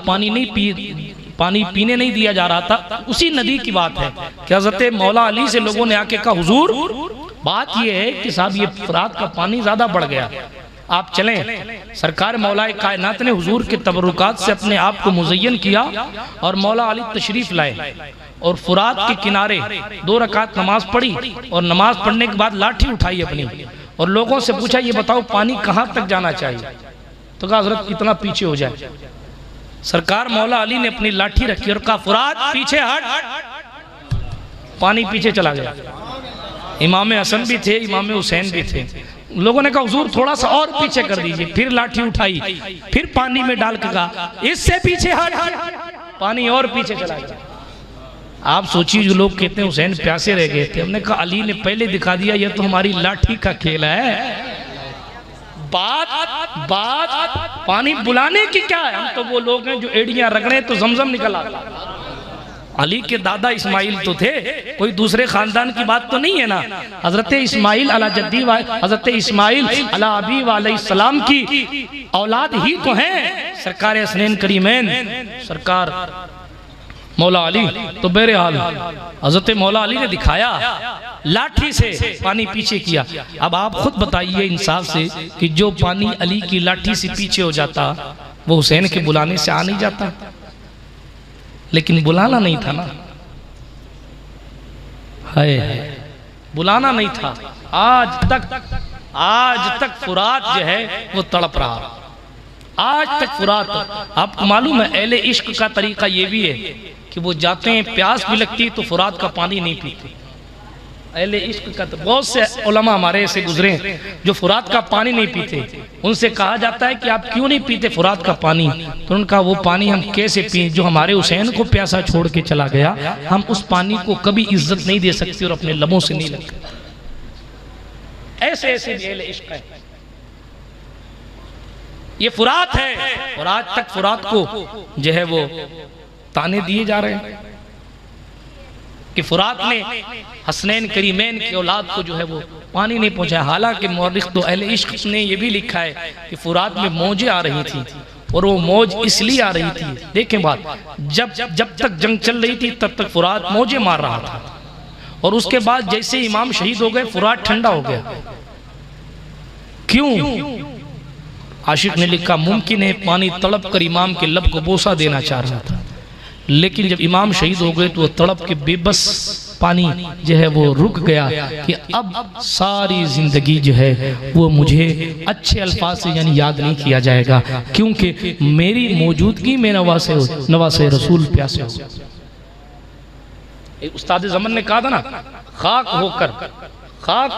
पानी पीने नहीं दिया जा रहा था। उसी नदी की बात है कि हजरत मौला अली से लोगों ने आके कहा हुजूर बात यह है कि साहब ये फुरात का पानी ज्यादा बढ़ गया, आप चलें। सरकार मौलाए कायनात ने हुजूर के तबरुकात से अपने आप को मुज़य्यन किया और मौला अली तशरीफ लाए और फुरात के किनारे 2 रकात नमाज पढ़ी, और नमाज पढ़ने के बाद लाठी उठाई अपनी और लोगों से पूछा ये बताओ पानी कहाँ तक जाना चाहिए? तो कहा हजरत कितना पीछे हो जाए। सरकार मौला अली ने अपनी लाठी रखी और कहा फुरात पीछे हट। पानी पीछे चला गया। इमाम हसन भी थे, इमाम हुसैन भी थे। लोगों ने कहा हुजूर थोड़ा सा और पीछे कर दीजिए। फिर लाठी उठाई, फिर पानी में डाल के कहा इससे पीछे हट। पानी और पीछे चला गया। आप सोचिए जो लोग कहते हैं हुसैन प्यासे रह गए थे, हमने कहा अली ने पहले दिखा दिया यह तो हमारी लाठी का खेल है। बात पानी बुलाने की क्या है? हम तो वो लोग हैं जो एड़ियां रगड़े तो जमजम निकल आता। अली के दादा इस्माइल तो थे, कोई दूसरे खानदान की बात तो नहीं है ना। हजरत इस्माइल अला जद्दी हजरत इस्माइल अला अबी अलैहिस्सलाम की औलाद ही तो हैं सरकार हसनैन करीमैन सरकार मौला अली। तो बहरहाल हजरत मौला अली ने दिखाया, लाठी से पानी पीछे किया। अब आप खुद बताइए इंसाफ से कि जो पानी अली की लाठी से पीछे हो जाता वो हुसैन के बुलाने से आ नहीं जाता। लेकिन बुलाना नहीं था ना, है बुलाना नहीं था। आज तक फुरात जो है वो तड़प रहा। आज तक फुरात, आपको मालूम है अहले इश्क का तरीका ये भी है कि वो जाते हैं, प्यास भी लगती तो फुरात का पानी नहीं पीते। अहले इश्क का, तो बहुत से उलमा हमारे ऐसे गुजरे जो फुरात का पानी नहीं पीते। उनसे कहा जाता है कि आप क्यों नहीं पीते फुरात का पानी? तो उनका वो पानी हम कैसे पिए जो हमारे हुसैन को प्यासा छोड़ के चला गया, हम उस पानी को कभी इज्जत नहीं दे सकते और अपने लबों से नहीं लगते। ऐसे ऐसे भी अहले इश्क है। ये फुरात है और आज तक फुरात को जो है वो ताने दिए जा रहे हैं कि फुरात ने हसनैन करीमैन की औलाद को जो है वो पानी नहीं पहुंचाया। हालांकि मौरिख तो अहले इश्क ने ये भी लिखा है कि फुरात में मौजें आ रही थी और वो मौज इसलिए आ रही थी, देखें बात, जब तक जंग चल रही थी तब तक फुरात मौजें मार रहा था, और उसके बाद जैसे इमाम शहीद हो गए फुरात ठंडा हो गया। क्यों? आशिक ने लिखा मुमकिन है पानी तड़प कर इमाम के लब को बोसा देना चाह रहा था, लेकिन जब इमाम शहीद हो गए तो वो तड़प के बेबस पानी जो है वो रुक गया कि अब सारी जिंदगी जो है वो मुझे अच्छे अल्फाज से यानी याद नहीं किया जाएगा, क्योंकि मेरी मौजूदगी में नवासे रसूल प्यासे हो। उस्ताद ज़मन ने कहा था ना, खाक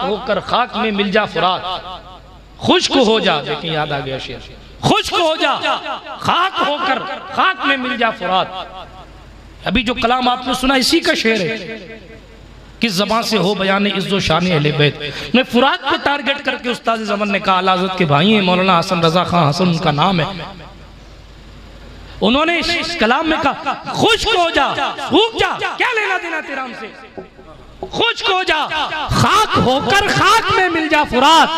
होकर खाक में मिल जा फुरात, खुश्क हो जा। देखिए याद आ गया शेर, खुश्क हो जा खाक होकर खाक में मिल जा फुरात। अभी जो कलाम आपने सुना इसी का शेर है। किस ज़बान से हो बयान इज़्ज़ो शान अहले बैत। मैं फुरात को टारगेट करके उस्ताद ज़मन ने कहा, आला हज़रत के भाई हैं मौलाना हसन रजा खां हसन उनका नाम है, उन्होंने इस कलाम में कहा खुश्क हो जा, सूख जा, क्या लेना देना तेरा हमसे, खुश्क हो जा, खाक होकर खाक में मिल जा फुरात,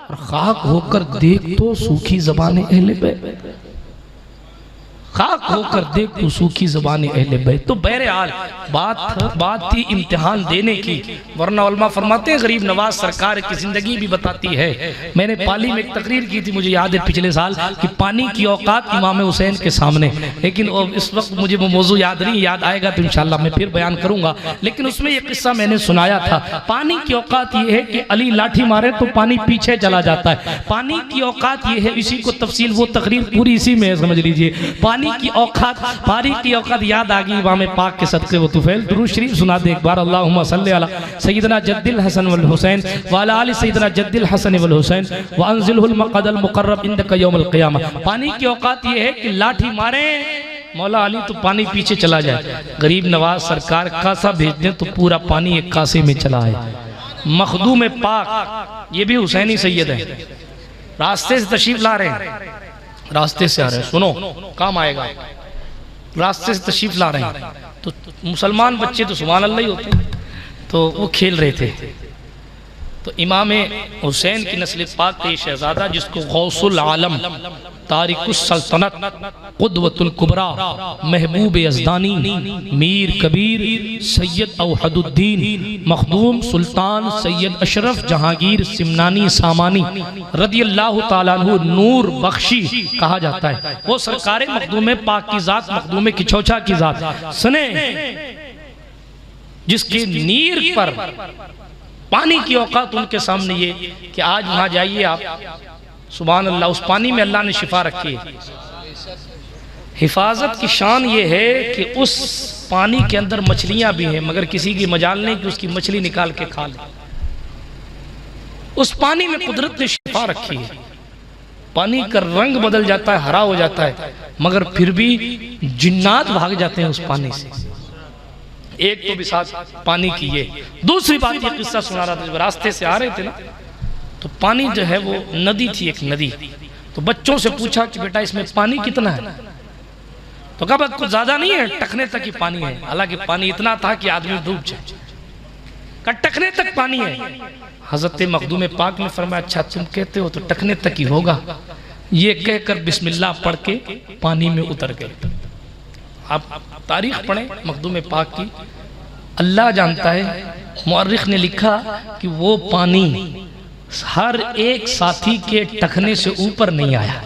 और खाक होकर देख तो सूखी ज़बान अहले बैत। खाक होकर देख तू सूखी ज़बान अहले बैत। तो बहरहाल बात थी इम्तिहान देने की, वरना उलमा फरमाते हैं गरीब नवाज सरकार की ज़िंदगी भी बताती है। मैंने पाली में एक तकरीर की थी, मुझे याद है पिछले साल, कि पानी की औकात इमाम हुसैन के सामने, लेकिन इस वक्त मुझे वो मौजू याद नहीं, याद आएगा तो इंशाल्लाह मैं फिर बयान करूंगा। लेकिन उसमें एक किस्सा मैंने सुनाया था। पानी की औकात ये है कि अली लाठी मारे तो पानी पीछे चला जाता है। पानी की औकात ये है, इसी को तफसील वो तकरीर पूरी इसी में समझ लीजिए। पानी की औकात याद आ गई इमाम पाक के सदक़े व तुफैल। दुरूद शरीफ सुना दे एक बार, अल्लाहुम्मा सल्ली अला सय्यिदना जद्दिल हसन वल हुसैन व अला आलि सय्यिदना जद्दिल हसन वल हुसैन व अंज़िलहुल मक़अदल मुक़र्रब इंदका यौमल क़ियामा। पानी की औकात ये है कि लाठी मारे मौला अली तो पानी पीछे चला जाए, गरीब नवाज सरकार कासा भेज दें तो पूरा पानी एक कासे में चला है। मखदूम पाक ये भी हुसैनी सैयद है, रास्ते से तशरीफ ला रहे हैं, रास्ते से आ रहे हैं, सुनो काम आएगा। रास्ते से तशरीफ ला रहे हैं तो मुसलमान बच्चे तो सुभान अल्लाह ही होते हैं, तो वो खेल रहे थे। तो इमाम हुसैन की नस्ल पाक के शहजादा, जिसको गौसुल आलम, तारिकुस सल्तनत, कुदवतुल कुबरा, महबूब यज़दानी, मीर कबीर सैयद औहदुद्दीन मखदूम सुल्तान सैयद अशरफ जहांगीर सिमनानी सामानी रदियल्लाहु ताला अन्हु नूर बख्शी कहा जाता है। वो सरकारे मखदूम पाक की जात, मखदूम किछोछा की जात, सुने जिसके नीर पर पानी की औकात उनके सामने ये कि आज वहां जाइए आप, सुभान अल्लाह, उस पानी में अल्लाह ने शिफा रखी है। हिफाजत की शान ये है कि उस पानी के अंदर मछलियां भी हैं, मगर किसी की मजाल नहीं कि उसकी मछली निकाल के खा ले। उस पानी में कुदरत ने शिफा रखी है। पानी का रंग बदल जाता है, हरा हो जाता है, मगर फिर भी जिन्नात भाग जाते हैं उस पानी से। एक तो बिसात पानी की ये। दूसरी बात, ये किस्सा सुना रहा था, जब रास्ते से आ रहे थे ना, तो पानी जो है वो नदी थी, एक नदी। तो बच्चों से पूछा कि बेटा इसमें पानी कितना है? तो कहा कुछ ज्यादा नहीं है, टखने तक ही पानी है। हालांकि पानी इतना था कि आदमी डूब जाए, का टखने तक पानी है। हजरत मखदूम पाक ने फरमाया अच्छा तुम कहते हो तो टखने तक ही होगा। ये कहकर बिस्मिल्लाह पढ़ के पानी में उतर गए। आप तारीख पढ़ें मखदूम पाक की, अल्लाह जानता है, मुअर्रिख ने लिखा कि वो पानी हर एक साथी के टखने से ऊपर नहीं आया।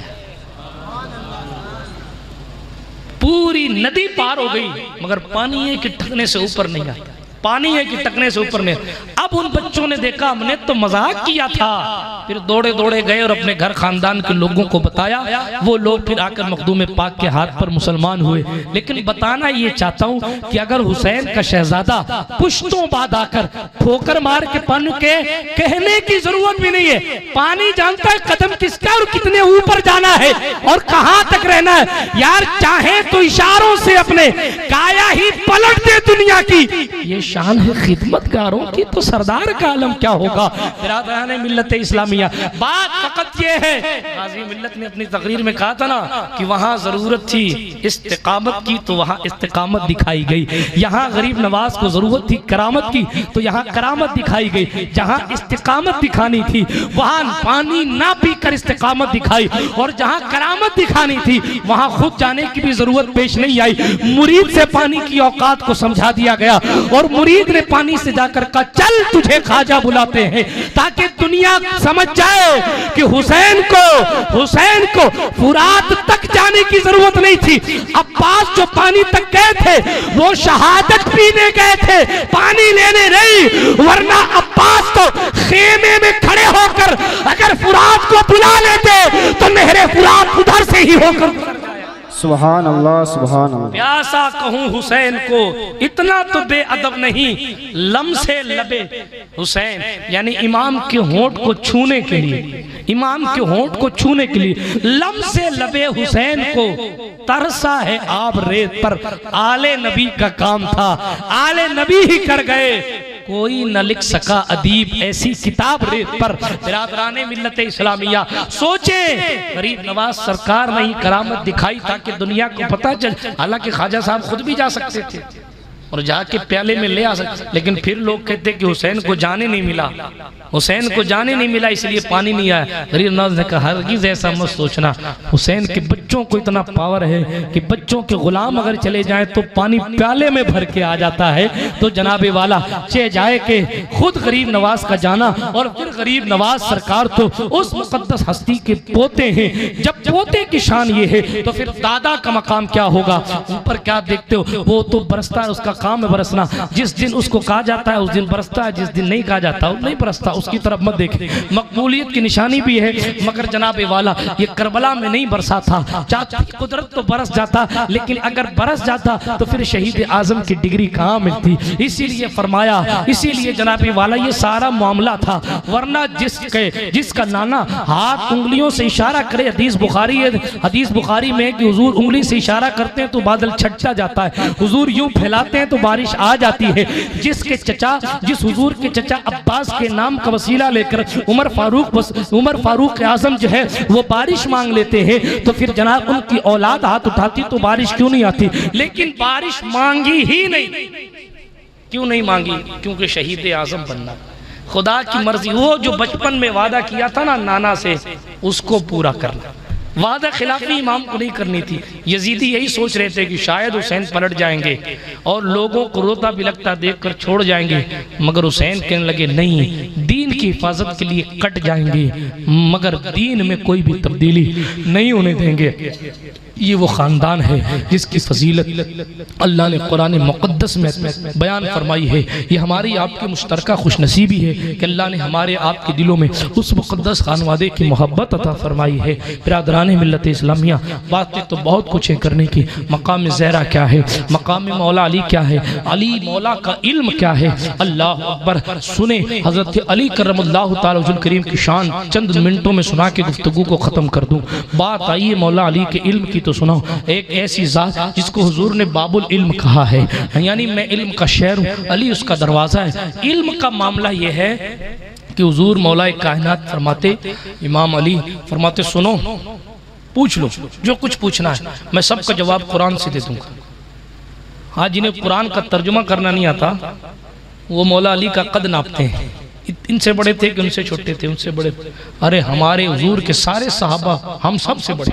पूरी नदी पार हो गई, मगर पानी है कि टखने से ऊपर नहीं आया। पानी है कि टकने से ऊपर नहीं। अब उन बच्चों ने देखा हमने तो मजाक किया था, फिर दौड़े दौड़े गए और अपने घर खानदान के लोगों को बताया। वो लोग फिर आकर मखदूम पाक के हाथ पर मुसलमान हुए। लेकिन बताना ये चाहता हूँ कि अगर हुसैन का शहजादा पुश्तों बाद आकर ठोकर मार के पानी के कहने की जरूरत भी नहीं है, पानी जानता है कदम किसका और कितने ऊपर जाना है और कहां तक रहना है। यार चाहे तो इशारों से अपने काया ही पलट दे दुनिया की। ये शान है खिदमतगारों की, तो सरदार का आलम क्या होगा। बिरादरान मिल्लत इस्लामिया, बात फकत ये है, गाज़ी मिल्लत ने अपनी तकरीर में कहा था ना कि वहां जरूरत थी इस्तिकामत की तो वहां इस्तिकामत दिखाई गई। यहाँ गरीब नवाज को जरूरत थी करामत की तो यहाँ करामत दिखाई गई। जहाँ इस्तिकामत दिखानी थी वहां पानी ना पीकर इस्तिकामत दिखाई, और जहाँ करामत दिखानी थी वहां खुद जाने की भी जरूरत पेश नहीं आई। मुरीद से पानी की औकात को समझा दिया गया और मुरीद ने पानी से जाकर कहा चल तुझे खाजा बुलाते हैं, ताकि दुनिया समझ जाए कि हुसैन को फुरात तक जाने की जरूरत नहीं थी। अब्बास जो पानी तक गए थे वो शहादत पीने गए थे, पानी लेने नहीं। वरना अब्बास तो खेमे में खड़े होकर अगर फुरात को बुला लेते तो नहरे फुरात उधर से ही होकर। सुभान अल्लाह सुभान अल्लाह। प्यासा कहूँ हुसैन को इतना तो बेअदब नहीं, लम से लबे हुसैन, यानी इमाम के होंठ को छूने के लिए, इमाम के होंठ को छूने के लिए लम से लबे हुसैन को तरसा है आप रेत पर। आले नबी का काम था, आले नबी ही कर गए, कोई न लिख सका अदीब ऐसी किताब रेत पर। बिरादराने मिल्लत इस्लामिया सोचे, गरीब नवाज सरकार ने ही करामत दिखाई ताकि दुनिया को पता चल। हालांकि ख्वाजा साहब खुद भी जा सकते थे, और जाके प्याले में ले आ सकते, लेकिन फिर लोग कहते कि हुसैन को जाने नहीं मिला, हुसैन को जाने नहीं मिला इसलिए पानी नहीं आया। गरीब नवाज ने कहा हरगिज़ ऐसा मत सोचना, हुसैन के बच्चों को इतना पावर है कि बच्चों के गुलाम अगर चले जाएं तो पानी प्याले में भर के आ जाता है। तो जनाबे वाला चे जाए के खुद गरीब नवाज का जाना, और फिर गरीब नवाज सरकार तो उस मुकद्दस हस्ती के पोते हैं। जब पोते की शान ये है तो फिर दादा का मकाम क्या होगा? ऊपर क्या देखते हो, वो तो बरसता है, उसका काम है बरसना। जिस दिन उसको कहा जाता है उस दिन बरसता है, जिस दिन नहीं कहा जाता वो नहीं बरसता। उसकी तरफ मत देखे, मकबूलियत की निशानी भी है। मगर जनाबे वाला ये करबला में नहीं बरसा था, चाहती कुदरत तो बरस जाता, लेकिन अगर बरस जाता तो फिर शहीद आजम की डिग्री कहाँ मिलती। इसीलिए फरमाया, इसीलिए जनाबे वाला ये सारा मामला था। वरना जिसका नाना हाथ उंगलियों से इशारा करे, हदीस बुखारी में कि हुजूर उंगली से इशारा करते हैं तो बादल छटता जाता है, हुजूर यूं फैलाते हैं तो बारिश आ जाती है। जिस हुजूर के चचा अब्बास के नाम का वसीला लेकर उमर फारूक आजम जो है वो बारिश मांग लेते हैं, तो फिर जनाब उनकी औलाद हाथ उठाती तो बारिश क्यों नहीं आती? लेकिन बारिश मांगी ही नहीं। क्यों नहीं मांगी? क्योंकि शहीद आजम बनना खुदा की मर्जी। वो जो बचपन में वादा किया था ना नाना से, उसको पूरा करना। वादा खिलाफी इमाम को नहीं करनी थी। यजीदी यही सोच रहे थे कि शायद हुसैन पलट जाएंगे और लोगों को रोता बिलखता देखकर छोड़ जाएंगे, मगर हुसैन कहने लगे नहीं, दीन की हिफाजत के लिए कट जाएंगे मगर दीन में कोई भी तब्दीली नहीं होने देंगे। ये वो ख़ानदान है जिसकी फजीलत अल्लाह ने कुरान मुक़द्दस में बयान फरमाई है। ये हमारी आपकी मुश्तरका खुशनसीबी है कि अल्लाह ने हमारे आपके दिलों में उस मुक़द्दस खानवादे की मोहब्बत अता फरमाई है। बिरादरान मिल्लत इस्लामिया, बातें तो बहुत कुछ है करने की। मकाम ज़हरा क्या है, मकाम मौला अली क्या है, अली मौला का इल्म क्या है। अल्लाह अकबर। सुने हज़रत अली करमल्लाहु तआला वजहुल करीम की शान चंद मिनटों में सुना के गुफ्तगू को ख़त्म कर दूँ। बात आई है मौला अली के इल्म की, तो सुनो। एक ऐसी ज़ात जिसको हुजूर ने बाबुल इल्म कहा है, यानी मैं इल्म का शहर हूँ, अली उसका दरवाज़ा है। इल्म का मामला ये है कि हुजूर मौला कायनात फरमाते, इमाम अली फरमाते सुनो, पूछ लो जो कुछ पूछना है, मैं सबका जवाब कुरान से दे दूंगा। हाँ, जिन्हें कुरान का तर्जुमा करना नहीं आता वो मौला अली का कद नापते हैं, इनसे बड़े थे कि उनसे छोटे थे, उनसे बड़े। अरे हमारे हुजूर के सारे सहाबा हम सबसे बड़े,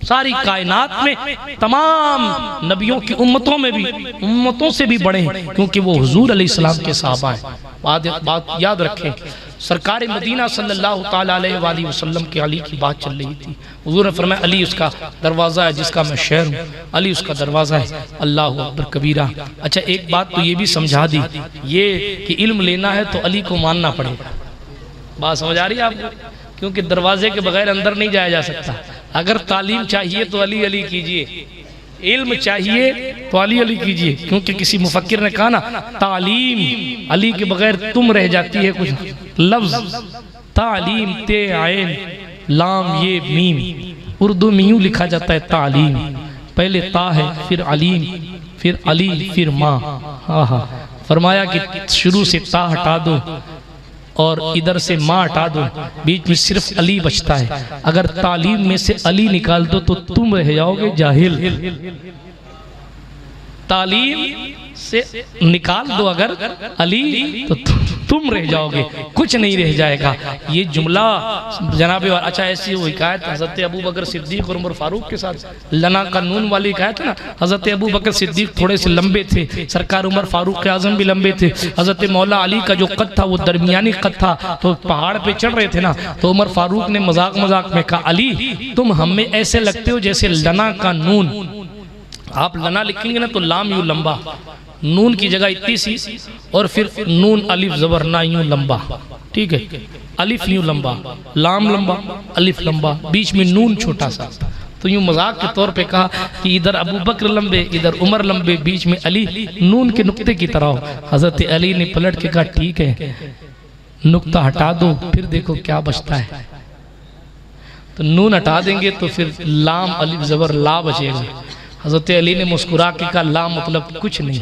सारी कायनात में तमाम नबियों की उम्मतों से भी बड़े हैं, क्योंकि वो हुजूर अलैहिस्सलाम के सहाबा हैं। बात याद रखें, सरकार मदीना सल्लल्लाहु ताला अलैहि वसल्लम के अली की बात चल रही थी। हुजूर ने फरमाया अली उसका दरवाज़ा है जिसका मैं शहर हूँ, अली उसका दरवाज़ा है। अल्लाहु अकबर कबीरा। अच्छा, एक बात तो ये भी समझा दी, ये कि इल्म लेना है तो अली को मानना पड़ेगा। बात समझ आ रही है आपको? क्योंकि दरवाजे के बगैर अंदर नहीं जाया जा सकता। अगर तालीम चाहिए तो अली अली कीजिए, इल्म चाहिए तो अली अली कीजिए, क्योंकि किसी मुफक्किर ने कहा ना, तालीम अली के बगैर तुम रह जाती है। कुछ लफ्ज तालीम ते आयन लाम ये मीम, उर्दू में यूं लिखा जाता है तालीम, पहले ता है फिर अलीम फिर अली फिर माँ। हाँ, फरमाया कि शुरू से ता हटा दो और इधर से माँ हटा दो, बीच में सिर्फ अली बचता है। अगर तालीम में से अली निकाल दो तो तुम रह जाओगे जाहिल। तालीम से निकाल दो अगर अली तो तुम रह जाओगे, कुछ नहीं रह जाएगा। ये जुमला जनाबे। अच्छा, ऐसी वो हिकायत हज़रत अबू बकर सिद्दीक और उमर फारूक के साथ, लना का नून वाली हिकायत है ना। हज़रत अबू बकर सिद्दीक थोड़े से लंबे थे, सरकार उमर फारूक आजम भी लंबे थे। हज़रत मौला अली का जो कद था वो दरमियानी कद था, तो पहाड़ पे चढ़ रहे थे ना, तो उमर फारूक ने मजाक में कहा, अली तुम हमें ऐसे लगते हो जैसे लना का नून। आप लना लिखेंगे ना तो लाम यूं लंबा, नून की जगह इतनी सी, और फिर नून अलिफ जबर ना यूं लंबा, ठीक है। अलिफ यूं लंबा, लाम लंबा, अलिफ लंबा, बीच में नून छोटा सा। तो यूं मजाक के तौर पे कहा कि इधर अबू बकर लंबे, इधर उमर लंबे, बीच में अली नून के नुक्ते की तरह। हजरत अली ने पलट के कहा ठीक है, नुक्ता हटा दो, फिर देखो क्या बचता है। तो नून हटा देंगे तो फिर लाम अलिफ जबर ला बचेगा। हजरत अली ने मुस्कुरा के कहा ला मतलब कुछ नहीं,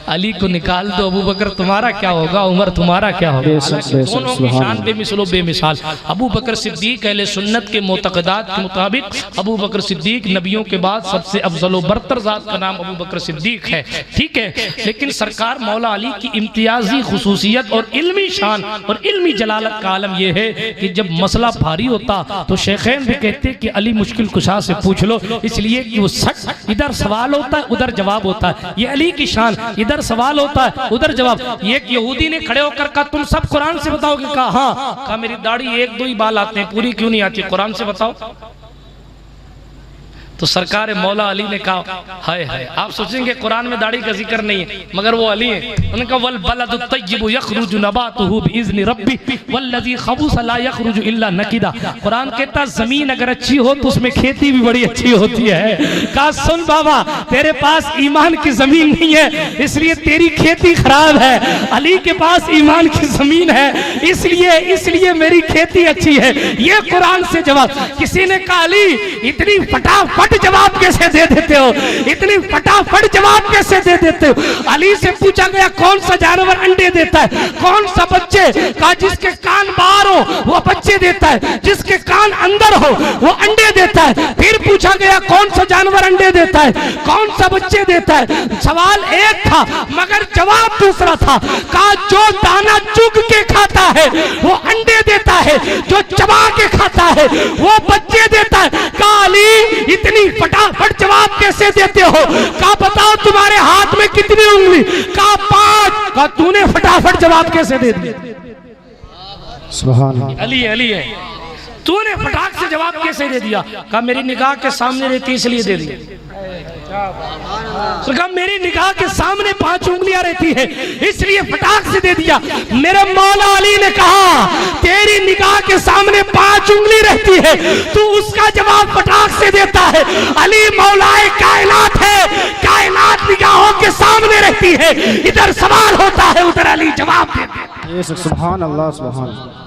अली को निकाल दो, अबू बकर तुम्हारा क्या होगा, उमर तुम्हारा क्या होगा। दोनों की शान बेमिसलो बेमिसाल। अबू बकर सिद्दीक अहले सुन्नत के मोतकदात के मुताबिक अबू बकर सिद्दीक नबियों के बाद सबसे अफजल व बरतर ज़ात का नाम अबू बकर सिद्दीक है, ठीक है। लेकिन सरकार मौला अली की इम्तियाजी खुसूसियत और इल्मी शान और इल्मी जलालत का आलम यह है कि जब मसला भारी होता तो शेखैन भी कहते कि अली मुश्किल कुशा से पूछ लो, इसलिए कि वो सच इधर सवाल होता है उधर जवाब होता है। ये अली की शान, इधर सवाल होता है उधर जवाब। एक यहूदी ने खड़े होकर कहा तुम सब कुरान से बताओगे, कहा हाँ, कहा मेरी दाढ़ी एक दो ही बाल आते हैं, पूरी क्यों नहीं आती, कुरान से बताओ। तो सरकार मौला अली ने कहा हाय हाय, आप सोचेंगे कुरान में दाढ़ी का जिक्र नहीं है, मगर वो अली है। उन्होंने कहा वल बलदु तय्यिबु यखरुजु नबातुहु बिइज़्नि रब्बी वल्लज़ी खबुसा ला यखरुजु इल्ला नकिदा। कुरान कहता जमीन अगर अच्छी हो तो उसमें खेती भी बड़ी अच्छी होती है। कहा सुन बाबा, तेरे पास ईमान की जमीन नहीं है इसलिए तेरी खेती खराब है, अली के पास ईमान की जमीन है इसलिए मेरी खेती अच्छी है। ये कुरान से जवाब। किसी ने कहा अली इतनी फटाफट जवाब कैसे दे देते हो, इतनी फटाफट जवाब कैसे दे देते हो। अली से पूछा गया कौन सा जानवर अंडे देता है, कौन सा बच्चे, कहा जिसके कान बाहर हो वो बच्चे देता है, जिसके कान अंदर हो वो अंडे देता है। फिर पूछा गया कौन सा जानवर अंडे देता है, कौन सा बच्चे देता है। सवाल एक था मगर जवाब दूसरा था। कहा जो दाना चुग के खाता है वो अंडे देता है, जो चबा के खाता है वो बच्चे देता है। कहा अली इतनी फटाफट जवाब कैसे देते हो। कहा बताओ तुम्हारे हाथ में कितनी उंगली, कहा 5। कहा तूने फटाफट जवाब कैसे दे दिया। सुभान अल्लाह। अली है, तूने फटाक से जवाब कैसे दे दिया। कहा मेरी निगाह के सामने रहती इसलिए दे दी। तो कहा मेरी निगाह के सामने 5 उंगलियां रहती है इसलिए फटाक से दे दिया। मेरे मौला अली ने कहा तेरी निगाह के सामने 5 उंगली रहती है, तू उसका जवाब फटाक से देता है। अली मौलाए कायनात है, कायनात निगाहों के सामने रहती है, इधर सवाल होता है उधर अली जवाब देते हैं। सुभान अल्लाह सुभान अल्लाह।